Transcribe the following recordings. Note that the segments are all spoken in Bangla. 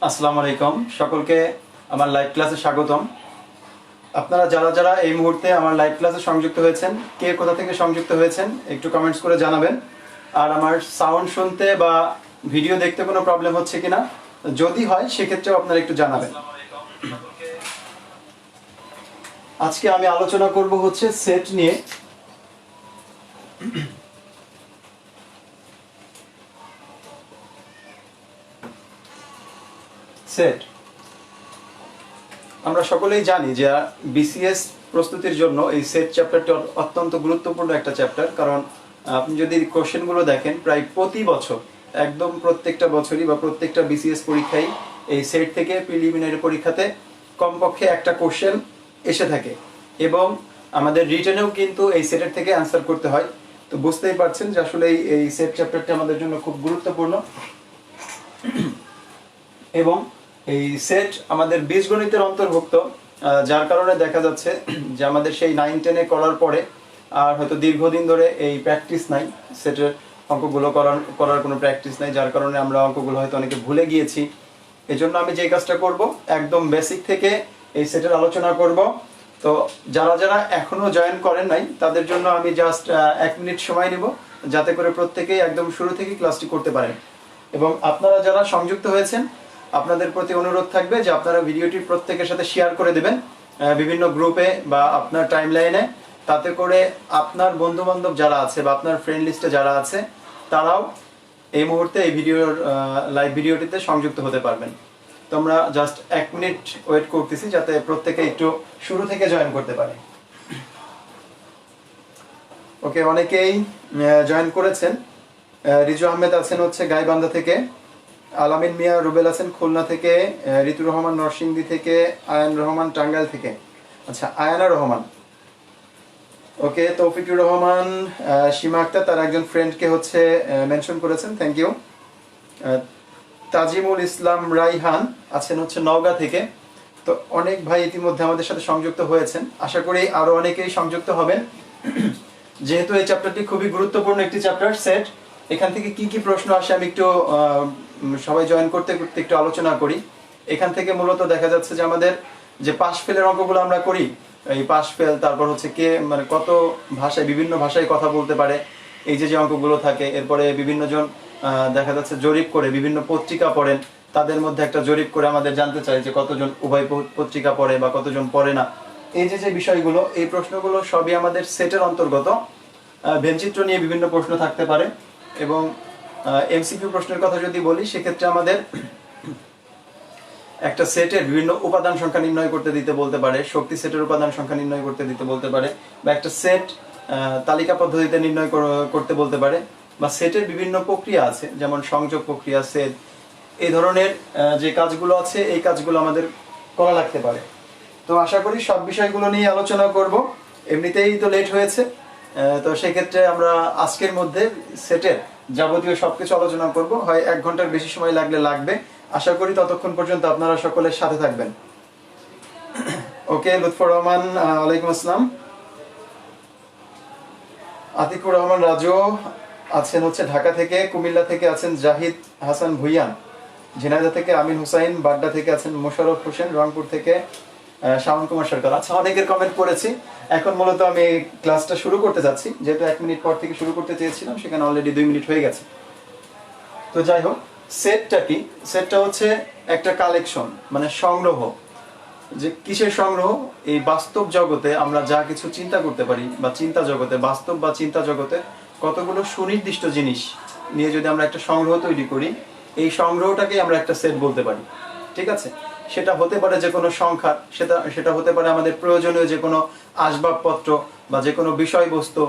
আসসালামু আলাইকুম সকলকে আমার লাইভ ক্লাসে স্বাগতম। আপনারা যারা যারা এই মুহূর্তে আমার লাইভ ক্লাসে সংযুক্ত হয়েছেন, কে কোথা থেকে সংযুক্ত হয়েছেন একটু কমেন্টস করে জানাবেন। আর আমার সাউন্ড শুনতে বা ভিডিও দেখতে কোনো প্রবলেম হচ্ছে কিনা, যদি হয় সেক্ষেত্রেও আপনারা একটু জানাবেন। আজকে আমি আলোচনা করব হচ্ছে সেট নিয়ে। সেট আমরা সকলেই জানি যে বিসিএস প্রস্তুতির জন্য এই সেট চ্যাপ্টারটি অত্যন্ত গুরুত্বপূর্ণ একটা চ্যাপ্টার। কারণ আপনি যদি কোশ্চেনগুলো দেখেন, প্রায় প্রতি বছর একদম প্রত্যেকটা বছরই বা প্রত্যেকটা বিসিএস পরীক্ষায় এই সেট থেকে প্রিলিমিনারি পরীক্ষাতে কমপক্ষে একটা কোশ্চেন এসে থাকে, এবং আমাদের রিটেনেও কিন্তু এই সেটের থেকে অ্যান্সার করতে হয়। তো বুঝতেই পারছেন যে আসলে এই সেট চ্যাপ্টারটি আমাদের জন্য খুব গুরুত্বপূর্ণ। এবং এই সেট আমাদের বীজগণিতের অন্তর্ভুক্ত, যার কারণে দেখা যাচ্ছে যে আমাদের সেই 9-10-এ করার পরে আর হয়তো দীর্ঘদিন ধরে এই প্র্যাকটিস নাই, সেটের অঙ্কগুলো করার কোনো প্র্যাকটিস নাই, যার কারণে আমরা অঙ্কগুলো হয়তো অনেকে ভুলে গিয়েছি। এজন্য আমি যে কাজটা করব, একদম বেসিক থেকে এই সেটের আলোচনা করব। তো যারা যারা এখনো জয়েন করেন নাই তাদের জন্য আমি জাস্ট 1 মিনিট সময় নেব, যাতে করে প্রত্যেকেই একদম শুরু থেকে ক্লাসটি করতে পারেন। এবং আপনারা যারা সংযুক্ত হয়েছেন, আপনাদের প্রতি অনুরোধ থাকবে যে আপনারা ভিডিওটি প্রত্যেকের সাথে শেয়ার করে দেবেন বিভিন্ন গ্রুপে বা আপনার টাইমলাইনে, তাতে করে আপনার বন্ধু বান্ধব যারা আছে বা আপনার ফ্রেন্ড লিস্টে যারা আছে তারাও এই মুহূর্তে এই লাইভ ভিডিওটিতে সংযুক্ত হতে পারবেন। তো আমরা জাস্ট 1 মিনিট ওয়েট করতেছি, যাতে প্রত্যেকে একটু শুরু থেকে জয়েন করতে পারে। ওকে, অনেকেই জয়েন করেছেন। রিজু আহমেদ আছেন হচ্ছে গাইবান্ধা থেকে, আলামিন মিয়া রুবেল আছেন খুলনা থেকে, ঋতু রহমান নরসিংদী থেকে, আয়ান রহমান টাঙ্গাইল থেকে। আচ্ছা, আয়ানা রহমান, ওকে। তৌফিকুর রহমান, সীমা আক্তার তার একজন ফ্রেন্ডকে হচ্ছে মেনশন করেছেন, থ্যাংক ইউ। তাজিমুল ইসলাম রাইহান আছেন হচ্ছে নওগাঁ থেকে। তো অনেক ভাই ইতিমধ্যে আমাদের সাথে সংযুক্ত হয়েছেন, আশা করি আরো অনেকেই সংযুক্ত হবেন। যেহেতু এই চ্যাপ্টারটি খুবই গুরুত্বপূর্ণ একটি চ্যাপ্টার সেট, এখান থেকে কি কি প্রশ্ন আসে আমি একটু সবাই জয়েন করতে করতে একটু আলোচনা করি। এখান থেকে মূলত দেখা যাচ্ছে যে আমাদের যে পাশ ফেলের অঙ্কগুলো আমরা করি, এই পাশ ফেল, তারপর হচ্ছে কে মানে কত ভাষায় বিভিন্ন ভাষায় কথা বলতে পারে, এই যে যে অঙ্কগুলো থাকে। এরপরে বিভিন্ন জন দেখা যাচ্ছে জরিপ করে বিভিন্ন পত্রিকা পড়েন, তাদের মধ্যে একটা জরিপ করে আমাদের জানতে চাই যে কতজন উভয় পত্রিকা পড়ে বা কতজন পড়ে না। এই যে যে বিষয়গুলো, এই প্রশ্নগুলো সবই আমাদের সেটের অন্তর্গত। ভেনচিত্র নিয়ে বিভিন্ন প্রশ্ন থাকতে পারে, এবং এমসিকিউ প্রশ্নের কথা যদি বলি, সেক্ষেত্রে আমাদের একটা সেটের বিভিন্ন উপাদান সংখ্যা নির্ণয় করতে দিতে বলতে পারে, শক্তি সেটের উপাদান সংখ্যা নির্ণয় করতে দিতে বলতে পারে, বা একটা সেট তালিকা পদ্ধতিতে নির্ণয় করতে বলতে পারে, বা সেটের বিভিন্ন প্রক্রিয়া আছে যেমন সংযোগ প্রক্রিয়া, সেট, এই ধরনের যে কাজগুলো আছে এই কাজগুলো আমাদের করা লাগতে পারে। তো আশা করি সব বিষয়গুলো নিয়ে আলোচনা করব। এমনিতেই তো লেট হয়েছে, তো সেক্ষেত্রে আমরা আজকের মধ্যে সেটের যাবতীয় সবকিছু আলোচনা করব। হয় 1 ঘন্টার বেশি সময় লাগবে। আশা করি ততক্ষণ পর্যন্ত আপনারা সকলের সাথে থাকবেন। ওকে, লুৎফর রহমান, ওয়ালাইকুম আসসালাম। আতিকুর রহমান রাজু আছেন হচ্ছে ঢাকা থেকে, কুমিল্লা থেকে আছেন জাহিদ হাসান ভুইয়ান, ঝিনাইদহ থেকে আমিন হুসাইন, বাড্ডা থেকে আছেন মোশাররফ হোসেন, রংপুর থেকে শাওন কুমার সরকার। আচ্ছা, অনেকের কমেন্ট পড়েছি। এখন মূলত আমি ক্লাসটা শুরু করতে যাচ্ছি, যেহেতু 1 মিনিট পর থেকে শুরু করতে চেয়েছিলাম, সেখানে অলরেডি 2 মিনিট হয়ে গেছে। তো যাই হোক, সেটটা কি? সেটটা হচ্ছে একটা কালেকশন, মানে সংগ্রহ। যে কিসের সংগ্রহ? এই বাস্তব জগতে আমরা যা কিছু চিন্তা করতে পারি, বা চিন্তা জগতে, বাস্তব বা চিন্তা জগতে কতগুলো সুনির্দিষ্ট জিনিস নিয়ে যদি আমরা একটা সংগ্রহ তৈরি করি, এই সংগ্রহটাকে আমরা একটা সেট বলতে পারি। ঠিক আছে? সেটা হতে পারে যে কোনো সংখ্যা, সেটা হতে পারে আমাদের প্রয়োজনীয় যে কোনো আসবাবপত্র বা যে কোনো বিষয়বস্তু।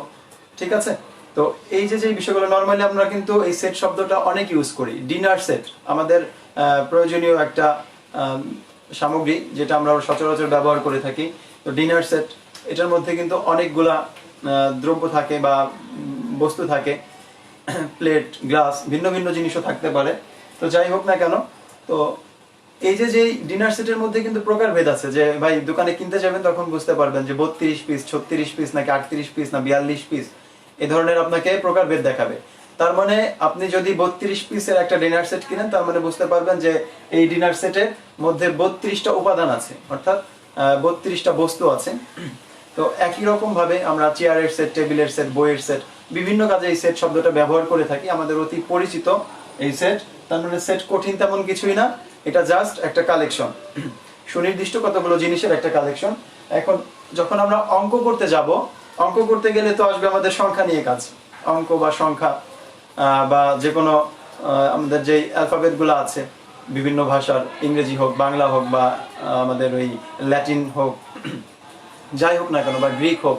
ঠিক আছে? তো এই যে যে বিষয়গুলো নর্মালি আমরা কিন্তু এই সেট শব্দটা অনেক ইউজ করি। ডিনার সেট আমাদের প্রয়োজনীয় একটা সামগ্রী, যেটা আমরা সচরাচর ব্যবহার করে থাকি। তো ডিনার সেট, এটার মধ্যে কিন্তু অনেকগুলা দ্রব্য থাকে বা বস্তু থাকে, প্লেট, গ্লাস, ভিন্ন ভিন্ন জিনিসও থাকতে পারে। তো যাই হোক না কেন, তো এই যে যে ডিনার সেটের মধ্যে কিন্তু প্রকারভেদ আছে। যে ভাই দোকানে কিনতে যাবেন, তখন বুঝতে পারবেন যে 32 পিস, 36 পিস, নাকি 38 পিস, না 42 পিস, এই ধরনের আপনাকে প্রকারভেদ দেখাবে। তার মানে আপনি যদি 32 পিসের একটা ডিনার সেট কিনেন, তার মানে বুঝতে পারবেন যে এই ডিনার সেটের মধ্যে 32টা উপাদান আছে, অর্থাৎ 32টা বস্তু আছে। তো একই রকম ভাবে আমরা চেয়ারের সেট, টেবিলের সেট, বইয়ের সেট, বিভিন্ন কাজে এই সেট শব্দটা ব্যবহার করে থাকি, আমাদের অতি পরিচিত এই সেট। তার মানে সেট কঠিন তেমন কিছুই না, এটা জাস্ট একটা কালেকশন, সুনির্দিষ্ট কতগুলো জিনিসের একটা কালেকশন। এখন যখন আমরা অঙ্ক করতে যাব, অঙ্ক করতে গেলে তো আসবে আমাদের সংখ্যা নিয়ে কাজ। অঙ্ক বা সংখ্যা বা যে কোনো আমাদের যে অ্যালফাবেটগুলো আছে বিভিন্ন ভাষার, ইংরেজি হোক, বাংলা হোক, বা আমাদের ওই ল্যাটিন হোক, যাই হোক না কেন, বা গ্রিক হোক,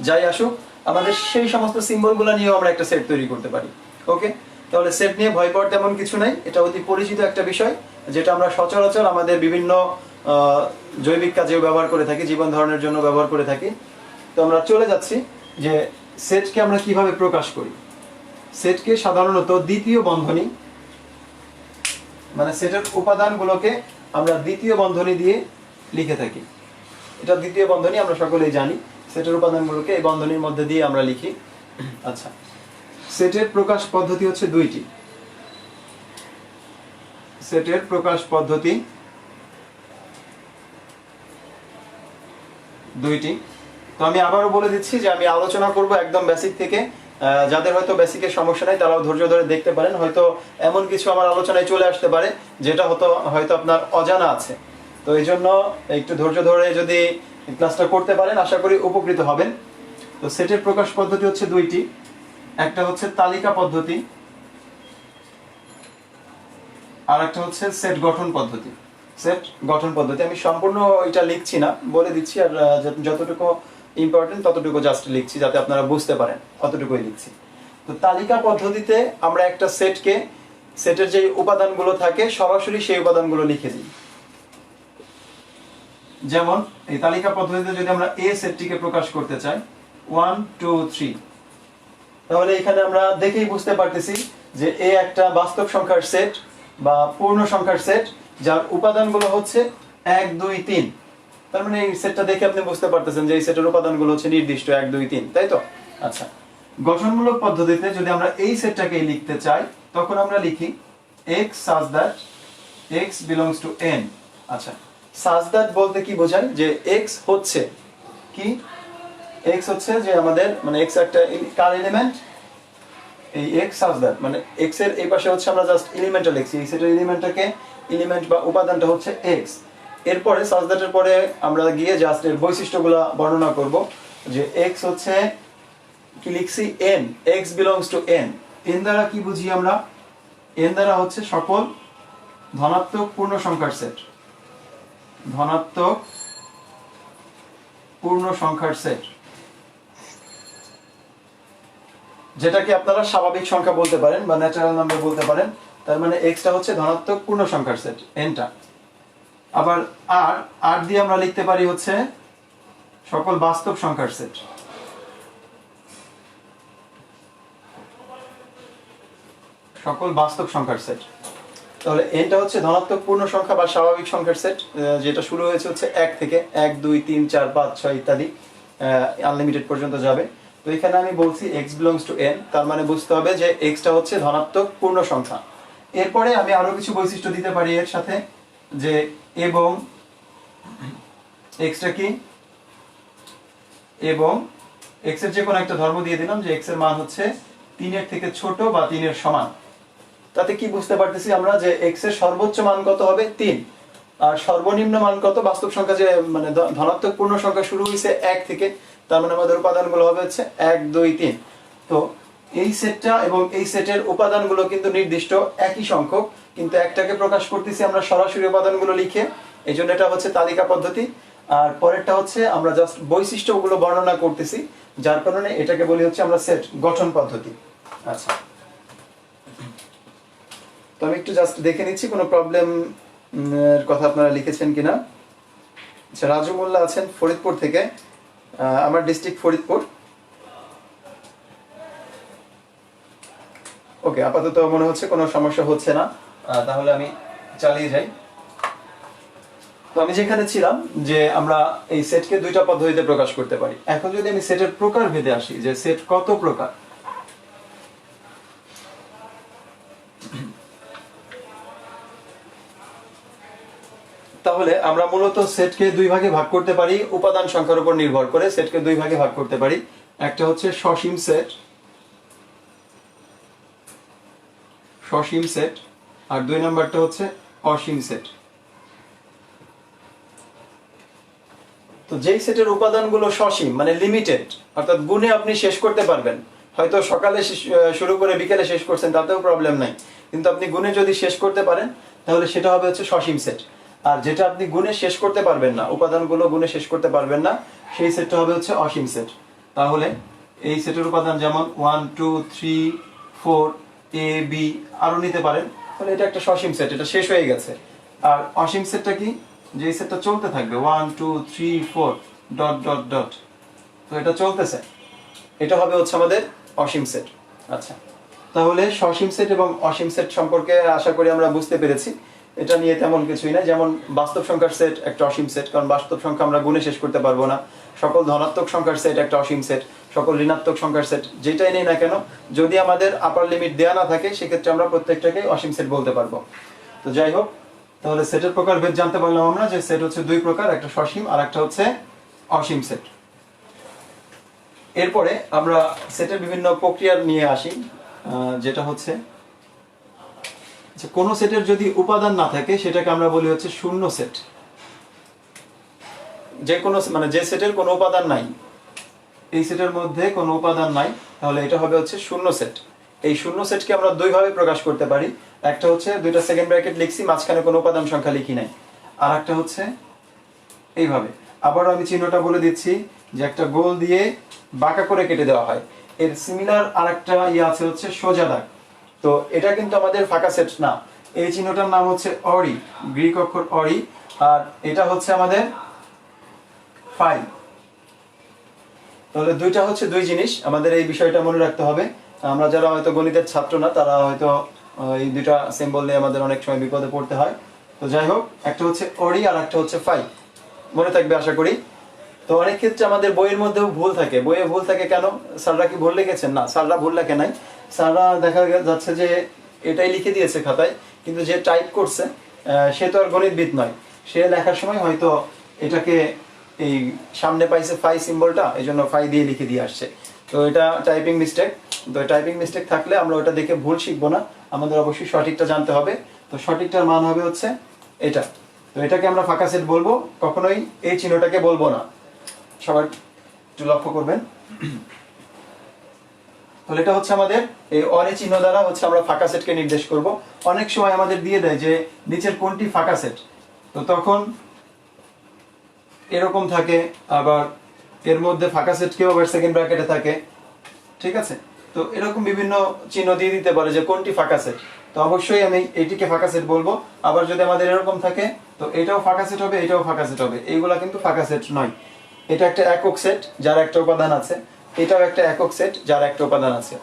যাই আসুক, আমাদের সেই সমস্ত সিম্বলগুলো নিয়েও আমরা একটা সেট তৈরি করতে পারি। ওকে, তাহলে সেট নিয়ে ভয় পাওয়ার তেমন কিছু নাই, এটা অতি পরিচিত একটা বিষয়, যেটা আমরা সচরাচর আমাদের বিভিন্ন জৈবিক কাজেও ব্যবহার করে থাকি, জীবন ধারণের জন্য ব্যবহার করে থাকি। তো আমরা চলে যাচ্ছি যে সেটকে আমরা কিভাবে প্রকাশ করি। সেটকে সাধারণত দ্বিতীয় বন্ধনী, মানে সেটের উপাদানগুলোকে আমরা দ্বিতীয় বন্ধনী দিয়ে লিখে থাকি। এটা দ্বিতীয় বন্ধনী, আমরা সকলেই জানি। সেটের উপাদানগুলোকে এই বন্ধনীর মধ্যে দিয়ে আমরা লিখি। আচ্ছা, সেটের প্রকাশ পদ্ধতি হচ্ছে দুইটি। সেটের প্রকাশ পদ্ধতি দুইটি। তো আমি আবারও বলে দিচ্ছি যে আমি আলোচনা করব একদম বেসিক থেকে। যাদের হয়তো বেসিকের সমস্যা নাই তারাও ধৈর্য ধরে দেখতে পারেন, হয়তো এমন কিছু আমার আলোচনায় চলে আসতে পারে যেটা হয়তো আপনার অজানা আছে। তো এই জন্য একটু ধৈর্য ধরে যদি ক্লাসটা করতে পারেন, আশা করি উপকৃত হবেন। তো সেটের প্রকাশ পদ্ধতি হচ্ছে দুইটি, একটা হচ্ছে তালিকা পদ্ধতি, আর একটা হচ্ছে সেট গঠন পদ্ধতি। সেট গঠন পদ্ধতি আমি সম্পূর্ণ এটা লিখছি না, বলে দিচ্ছি, আর যতটুকু ইম্পর্টেন্ট ততটুকু জাস্ট লিখছি যাতে আপনারা বুঝতে পারেন, অতটুকুই লিখছি। তো তালিকা পদ্ধতিতে আমরা একটা সেটকে, সেটের যে উপাদানগুলো থাকে সরাসরি সেই উপাদানগুলো লিখে দিই। যেমন এই তালিকা পদ্ধতিতে যদি আমরা এ সেটটিকে প্রকাশ করতে চাই 1 2 3, তাহলে এখানে আমরা দেখেই বুঝতে পারতেছি যে এ একটা বাস্তব সংখ্যার সেট বা পূর্ণ সংখ্যার সেট, যার উপাদানগুলো হচ্ছে 1 2 3। তার মানে এই সেটটা দেখে আপনি বুঝতে পারতেছেন যে এই সেটের উপাদানগুলো হচ্ছে নির্দিষ্ট 1 2 3, তাই তো? আচ্ছা, গঠনমূলক পদ্ধতিতে যদি আমরা এই সেটটাকে লিখতে চাই, তখন আমরা লিখি x such that x belongs to n। আচ্ছা, such that বলতে কি বোঝায়? যে x হচ্ছে কি, x হচ্ছে যে আমাদের, মানে x একটা কার এলিমেন্ট, এই x such that মানে x এর এই পাশে হচ্ছে আমরা জাস্ট এলিমেন্টটা লিখছি, এই সেটের এলিমেন্টটাকে, এলিমেন্ট বা উপাদানটা হচ্ছে x। এরপরে such that এর পরে আমরা গিয়ে জাস্ট এর বৈশিষ্ট্যগুলো বর্ণনা করব, যে x হচ্ছে কি লিখছি, n, x belongs to n। n দ্বারা কি বুঝি আমরা? n দ্বারা হচ্ছে সকল ধনাত্মক পূর্ণ সংখ্যার সেট, ধনাত্মক পূর্ণ সংখ্যার সেট, যেটাকে আপনারা স্বাভাবিক সংখ্যা বলতে পারেন বা ন্যাচারাল নাম্বার বলতে পারেন। তার মানে x টা হচ্ছে ধনাত্মক পূর্ণ সংখ্যার সেট, n টা। আবার r দিয়ে আমরা লিখতে পারি হচ্ছে সকল বাস্তব সংখ্যার সেট, সকল বাস্তব সংখ্যার সেট। তাহলে n টা হচ্ছে ধনাত্মক পূর্ণ সংখ্যা বা স্বাভাবিক সংখ্যার সেট, যেটা শুরু হয়েছে হচ্ছে 1 থেকে, 1 2 3 4 5 6 ইত্যাদি আনলিমিটেড পর্যন্ত যাবে। তো এখানে আমি বলছি x belongs to n, তার মানে বুঝতে হবে যে x টা হচ্ছে ধনাত্মক পূর্ণ সংখ্যা। এরপরে আমি আরো কিছু বৈশিষ্ট্য দিতে পারি এর সাথে, যে এবং x টা কি, এবং x এর যে কোনো একটা ধর্ম দিয়ে দিলাম যে x এর মান হচ্ছে 3 এর থেকে ছোট বা 3 এর সমান। তাতে কি বুঝতে পারতেছি আমরা যে x এর সর্বোচ্চ মান কত হবে, 3, আর সর্বনিম্ন মান কত, বাস্তব সংখ্যা যে মানে ধনাত্মক পূর্ণ সংখ্যা শুরু হইছে 1 থেকে, তার মানে আমাদের উপাদানগুলো হবে হচ্ছে 1 2 3। তো এই সেটটা এবং এই সেটের উপাদানগুলো কিন্তু নির্দিষ্ট একই সংখ্যক, কিন্তু একটাকে প্রকাশ করতেছি আমরা সরাসরি উপাদানগুলো লিখে, এইজন্য এটা হচ্ছে তালিকা পদ্ধতি। আর পরেরটা হচ্ছে আমরা জাস্ট বৈশিষ্ট্যগুলো বর্ণনা করতেছি, যার কারণে এটাকে বলি হচ্ছে আমরা সেট গঠন পদ্ধতি। আচ্ছা, তো আমি একটু জাস্ট দেখে নিচ্ছি কোনো প্রবলেম এর কথা আপনারা লিখেছেন কিনা। আচ্ছা, রাজু মোল্লা আছেন ফরিদপুর থেকে, আমার ডিস্ট্রিক্ট ফরিদপুর। ওকে, আপাতত মনে হচ্ছে কোনো সমস্যা হচ্ছে না, তাহলে আমি চালিয়ে যাই। তো আমি যেখানে ছিলাম যে আমরা এই সেটকে দুইটা পদ্ধতিতে প্রকাশ করতে পারি। এখন যদি আমি সেটের প্রকার ভেদে আসি, যে সেট কত প্রকার, তাহলে আমরা মূলত সেটকে দুই ভাগে ভাগ করতে পারি উপাদান সংখ্যার উপর নির্ভর করে। সেটকে দুই ভাগে ভাগ করতে পারি, একটা হচ্ছে সসীম সেট, সসীম সেট, আর দুই নাম্বারটা হচ্ছে অসীম সেট। তো যেই সেটের উপাদানগুলো সসীম মানে লিমিটেড, অর্থাৎ গুণে আপনি শেষ করতে পারবেন, হয়তো সকালে শুরু করে বিকেলে শেষ করছেন তাতেও প্রবলেম নাই, কিন্তু আপনি গুণে যদি শেষ করতে পারেন তাহলে সেটা হবে হচ্ছে সসীম সেট। আর যেটা আপনি গুণে শেষ করতে পারবেন না, উপাদানগুলো গুণে শেষ করতে পারবেন না, সেই সেটটা হবে হচ্ছে অসীম সেট। তাহলে এই সেটের উপাদান যেমন 1 2 3 4 a b আরো নিতে পারেন, তাহলে এটা একটা সসীম সেট, এটা শেষ হয়ে গেছে। আর অসীম সেটটা কি, যে সেটটা চলতে থাকবে 1 2 3 4 ডট ডট ডট, তো এটা চলতেছে, এটা হবে হচ্ছে আমাদের অসীম সেট। আচ্ছা, তাহলে সসীম সেট এবং অসীম সেট সম্পর্কে আশা করি আমরা বুঝতে পেরেছি। এটা নিয়ে তেমন কিছুই না। যেমন বাস্তব সংখ্যার সেট একটা অসীম সেট, কারণ বাস্তব সংখ্যা আমরা গুণে শেষ করতে পারবো না। সকল ধনাত্মক সংখ্যার সেট একটা অসীম সেট, সকল ঋণাত্মক সংখ্যার সেট, যেটাই নেই না কেন, যদি আমাদের আপার লিমিট দেওয়া না থাকে সেক্ষেত্রে আমরা প্রত্যেকটাকে অসীম সেট বলতে পারবো। তো যাই হোক, তাহলে সেটের প্রকারভেদ জানতে পারলাম আমরা যে সেট হচ্ছে দুই প্রকার, একটা সসীম আর একটা হচ্ছে অসীম সেট। এরপরে আমরা সেটের বিভিন্ন প্রক্রিয়া নিয়ে আসি, যেটা হচ্ছে যে কোন সেটের যদি উপাদান না থাকে সেটাকে আমরা বলি হচ্ছে শূন্য সেট। যে কোনো মানে যে সেটের কোনো উপাদান নাই, এই সেটের মধ্যে কোনো উপাদান নাই, তাহলে এটা হবে হচ্ছে শূন্য সেট। এই শূন্য সেটকে আমরা দুই ভাবে প্রকাশ করতে পারি। একটা হচ্ছে দুইটা সেকেন্ড ব্র্যাকেট লিখছি, মাঝখানে কোনো উপাদান সংখ্যা লিখি নাই। আর একটা হচ্ছে এইভাবে। আবারও আমি চিহ্নটা বলে দিচ্ছি যে একটা গোল দিয়ে বাঁকা করে কেটে দেওয়া হয়। এর সিমিলার আরেকটা আছে হচ্ছে সোজা দাগ। তো এটা কিন্তু আমাদের ফাঁকা সেট না। এই চিহ্নটার নাম হচ্ছে অরি, গ্রিক অক্ষর অরি, আর এটা হচ্ছে আমাদের ফাই। তাহলে দুইটা হচ্ছে দুই জিনিস, আমাদের এই বিষয়টা মনে রাখতে হবে। আমরা যারা হয়তো গণিতের ছাত্র না, তারা হয়তো এই দুইটা সিম্বল নিয়ে আমাদের অনেক সময় বিপদে পড়তে হয়। তো যাই হোক, একটা হচ্ছে অরি আর একটা হচ্ছে ফাই, মনে থাকবে আশা করি। তো অনেক ক্ষেত্রে আমাদের বইয়ের মধ্যেও ভুল থাকে। বইয়ে ভুল থাকে কেন? স্যাররা কি ভুল লিখেছেন? না, স্যাররা ভুল লেখে নাই। স্যাররা দেখা যাচ্ছে যে এটাই লিখে দিয়েছে খাতায়, কিন্তু যে টাইপ করছে সে তো আর গণিতবিদ নয়। সে লেখার সময় হয়তো এটাকে এই সামনে পাইছে ফাই সিম্বলটা, এই জন্য ফাই দিয়ে লিখে দিয়ে আসছে। তো এটা টাইপিং মিস্টেক। তো টাইপিং মিস্টেক থাকলে আমরা ওটা দেখে ভুল শিখবো না, আমাদের অবশ্যই সঠিকটা জানতে হবে। তো সঠিকটার মান হবে হচ্ছে এটা। তো এটাকে আমরা ফাঁকা সেট বলবো, কখনোই এই চিহ্নটাকে বলবো না। সবাই একটু লক্ষ্য করবেন। তাহলে এটা হচ্ছে আমাদের এই অরে চিহ্ন দ্বারা হচ্ছে আমরা ফাঁকা সেটকে নির্দেশ করব। অনেক সময় আমাদের দিয়ে দেয় যে নিচের কোনটি ফাঁকা সেট, তো তখন এরকম থাকে, আবার এর মধ্যে ফাঁকা সেট কেউ আবার সেকেন্ড ব্র্যাকেটে থাকে, ঠিক আছে? তো এরকম বিভিন্ন চিহ্ন দিয়ে দিতে পারে যে কোনটি ফাঁকা সেট। তো অবশ্যই আমি এইটিকে ফাঁকা সেট বলবো। আবার যদি আমাদের এরকম থাকে, তো এটাও ফাঁকা সেট হবে, এটাও ফাঁকা সেট হবে। এইগুলা কিন্তু ফাঁকা সেট নয়। এটা একটা একক সেট যার একটা উপাদান আছে, এটাও একটা একক সেট যার একটা উপাদান আছে,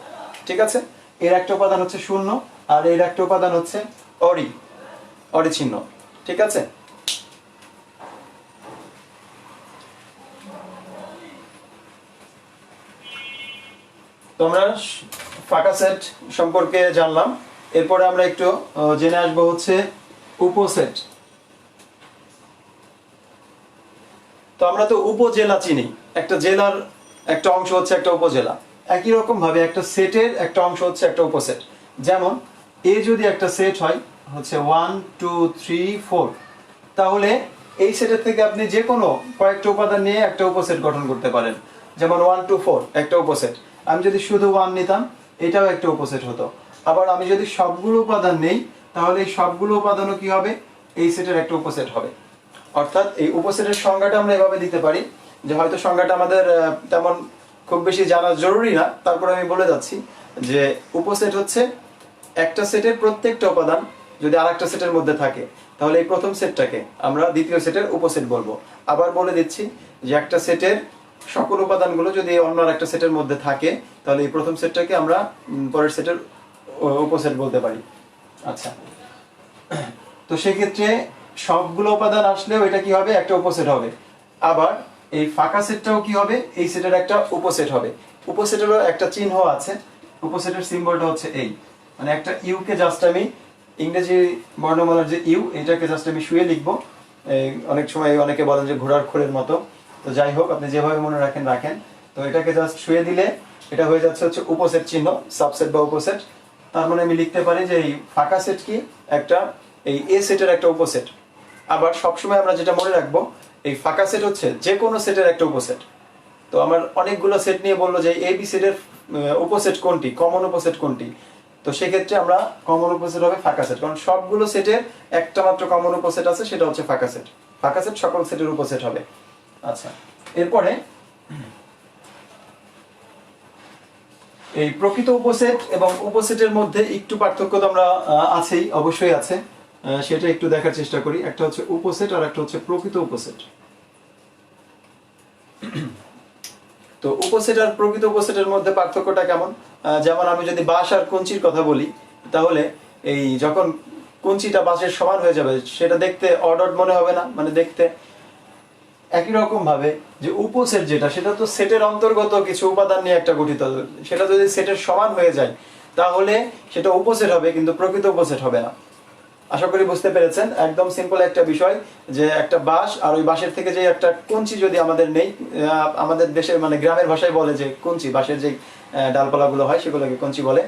ঠিক আছে? এর একটা উপাদান হচ্ছে শূন্য, আর এর একটা উপাদান হচ্ছে অরি, অরি চিহ্ন, ঠিক আছে? তো আমরা ফাঁকা সেট সম্পর্কে জানলাম। এরপরে আমরা একটু জেনে আসবো হচ্ছে উপসেট। তো আমরা তো উপজেলা চিনি, একটা জেলার একটা অংশ হচ্ছে একটা উপজেলা। একই রকম ভাবে একটা সেটের একটা অংশ হচ্ছে একটা উপসেট। যেমন এ যদি একটা সেট হয় হচ্ছে 1 2 3 4, তাহলে এই সেটের থেকে আপনি যে কোনো কয়েকটা উপাদান নিয়ে একটা উপসেট গঠন করতে পারেন। যেমন 1 2 4 একটা উপসেট। আমি যদি শুধু 1 নিতাম, এটাও একটা উপসেট হতো। আবার আমি যদি সবগুলো উপাদান নেই, তাহলে এই সবগুলো উপাদানও কি হবে? এই সেটের একটা উপসেট হবে। অর্থাৎ এই উপসেটের সংজ্ঞাটা আমরা এভাবে দিতে পারি, যে হয়তো সংজ্ঞাটা আমাদের তেমন খুব বেশি জানা জরুরি না, তারপরে আমি বলে যাচ্ছি যে উপসেট হচ্ছে একটা সেটের প্রত্যেকটা উপাদান যদি আরেকটা সেটের মধ্যে থাকে, তাহলে এই প্রথম সেটটাকে আমরা দ্বিতীয় সেটের উপসেট বলবো। আবার বলে দিচ্ছি যে একটা সেটের সকল উপাদানগুলো যদি অন্য আরেকটা সেটের মধ্যে থাকে, তাহলে এই প্রথম সেটটাকে আমরা পরের সেটের উপসেট বলতে পারি। আচ্ছা, তো সেক্ষেত্রে সবগুলো উপাদান আসলেও এটা কি হবে? একটা উপসেট হবে। আবার এই ফাঁকা সেটটাও কি হবে? এই সেটের একটা উপসেট হবে। উপসেটেরও একটা চিহ্ন আছে, উপসেটের সিম্বলটা হচ্ছে এই, মানে একটা ইউ কে জাস্ট আমি ইংরেজি বর্ণমালার যে ইউ, এটাকে জাস্ট আমি শুয়ে লিখবো, অনেক সময় অনেকে বলেন যে ঘোড়ার খোলের মতো। তো যাই হোক, আপনি যেভাবে মনে রাখেন রাখেন। তো এটাকে জাস্ট শুয়ে দিলে এটা হয়ে যাচ্ছে হচ্ছে উপসেট চিহ্ন, সাবসেট বা উপসেট। তার মানে আমি লিখতে পারি যে এই ফাঁকা সেট কি, একটা এই এ সেটের একটা উপসেট। আবার সবসময় আমরা যেটা মনে রাখবো, এই ফাঁকা সেট হচ্ছে যে কোনো সেটের একটা উপসেট। তো আমার অনেকগুলো সেট নিয়ে বললো যে এ বি সেটের উপসেট কোনটি, কমন উপসেট কোনটি। তো সেক্ষেত্রে আমরা কমন উপসেট হবে ফাঁকা সেট, কারণ সবগুলো সেটের একটা মাত্র কমন উপসেট আছে, সেটা হচ্ছে ফাঁকা সেট। ফাঁকা সেট সকল সেটের উপসেট হবে। আচ্ছা, এরপরে এই প্রকৃত উপসেট এবং উপসেটের মধ্যে একটু পার্থক্য তো আমরা আছেই, অবশ্যই আছে। সেটা একটু দেখার চেষ্টা করি। একটা হচ্ছে উপসেট আর একটা হচ্ছে প্রকৃত উপসেট। তো উপসেট আর প্রকৃত উপসেটের মধ্যে পার্থক্যটা কেমন? যেমন আমি যদি বাঁশ আর কঞ্চির কথা বলি, তাহলে এই যখন কঞ্চিটা বাঁশের সমান হয়ে যাবে, সেটা দেখতে অড অড মনে হবে না? মানে দেখতে একই রকম ভাবে যে উপসেট যেটা, সেটা তো সেটের অন্তর্গত কিছু উপাদান নিয়ে একটা গঠিত। সেটা যদি সেটের সমান হয়ে যায় তাহলে সেটা উপসেট হবে, কিন্তু প্রকৃত উপসেট হবে না। আশা করি বুঝতে পেরেছেন। একদম সিম্পল একটা বিষয়, যে একটা বাঁশ আর ওই বাঁশের থেকে যে একটা কঞ্চি যদি আমাদের নেই, আমাদের দেশের মানে গ্রামের ভাষায় বলে যে কঞ্চি, বাঁশের যে ডালপালাগুলো হয় সেগুলোকে কঞ্চি বলে।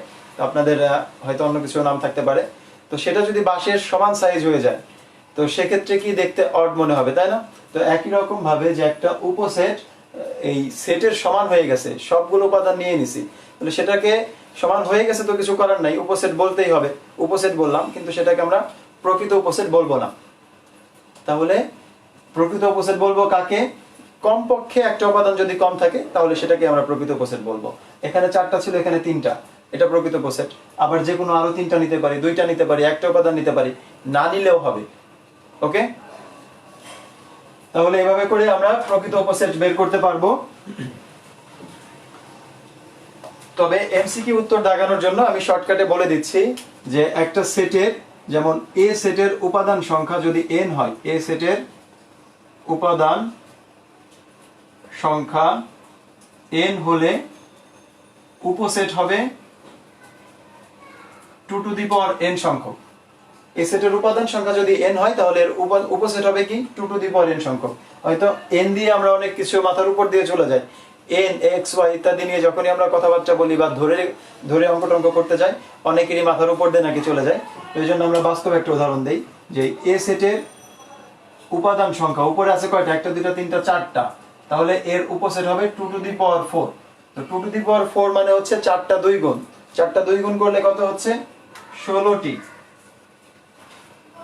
আপনাদের হয়তো অন্য কিছু নাম থাকতে পারে। তো সেটা যদি বাঁশের সমান সাইজ হয়ে যায়, তো সেক্ষেত্রে কি দেখতে অড মনে হবে, তাই না? তো একই রকম ভাবে যে একটা উপসেট এই সেটের সমান হয়ে গেছে, সবগুলো উপাদান নিয়ে নিছি, তাহলে সেটাকে সমান হয়ে গেছে তো কিছু করার নাই, উপসেট বলতেই হবে। উপসেট বললাম, কিন্তু সেটাকে আমরা প্রকৃত উপসেট বলবো না। তাহলে প্রকৃত উপসেট বলবো কাকে? কমপক্ষে একটা উপাদান যদি কম থাকে তাহলে সেটাকে আমরা প্রকৃত উপসেট বলবো। এখানে 4টা ছিল, এখানে 3টা, এটা প্রকৃত উপসেট। আবার যে কোনো আরো 3টা নিতে পারি, 2টা নিতে পারি, একটা উপাদান নিতে পারি, না নিলেও হবে। ওকে, তাহলে এভাবে করে আমরা প্রকৃত উপসেট বের করতে পারবো। তবে এমসিকিউ উত্তর দাগানোর জন্য আমি শর্টকাটে বলে দিচ্ছি যে একটা সেটের, যেমন এ সেটের উপাদান সংখ্যা যদি n হয়, এ সেটের উপাদান সংখ্যা n হলে উপসেট হবে 2 টু দি পাওয়ার n সংখ্যক। এ সেটের উপাদান সংখ্যা যদি n হয় তাহলে এর উপসেট হবে কি 2 টু দি পাওয়ার n সংখ্যক। হয়তো n দিয়ে আমরা অনেক কিছু মাথার উপর দিয়ে চলে যাই, n x y ইত্যাদি নিয়ে যখনই আমরা কথাবার্তা বলি বা ধরে ধরে অঙ্ক টঙ্ক করতে যাই, অনেকেরই মাথার উপর দিয়ে নাকি চলে যায়। এই জন্য আমরা বাস্তব একটা উদাহরণ দেই যে এ সেটের উপাদান সংখ্যা উপরে আছে কয়টা? 1 2 3 4 4টা, তাহলে এর উপসেট হবে 2 টু দি পাওয়ার 4। তো 2 টু দি পাওয়ার 4 মানে হচ্ছে 4টা 2 গুণ, 4টা 2 গুণ করলে কত হচ্ছে? 16টি।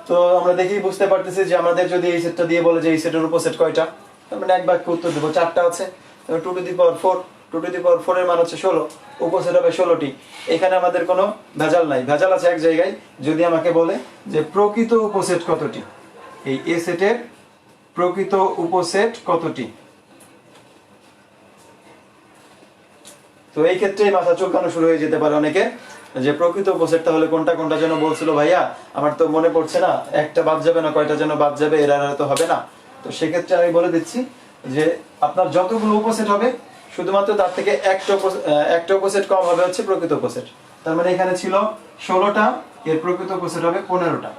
তো আমরা দেখেই বুঝতে পারতেছি যে আমাদের যদি এই সেটটা দিয়ে বলে যে এই সেটের উপসেট কয়টা, তার মানে এক বাক্যে উত্তর দেব 4টা আছে। 2 to the power 4, 2 to the পাওয়ার 4 এর মান হচ্ছে 16, উপসেট হবে 16টি। এখানে আমাদের কোনো ভেজাল নাই, ভেজাল আছে এক জায়গায়, যদি আমাকে বলে যে প্রকৃত উপসেট কতটি, এই এ সেটের প্রকৃত উপসেট কতটি। তো এই ক্ষেত্রেই মাথা চুলকানো শুরু হয়ে যেতে পারে অনেকে, যে প্রকৃত উপসেট তাহলে কোনটা কোনটা যেন বলছিল ভাইয়া, আমার তো মনে পড়ছে না, একটা বাদ যাবে না, কয়টা যেন বাদ যাবে, এর আর তো হবে না। তো সেক্ষেত্রে আমি বলে দিচ্ছি যে আপনার যতগুলো উপসেট হবে শুধুমাত্র তার থেকে একটা উপসেট কম হবে হচ্ছে প্রকৃত উপসেট। তার মানে এখানে ছিল 16টা, এর প্রকৃত উপসেট হবে 15টা।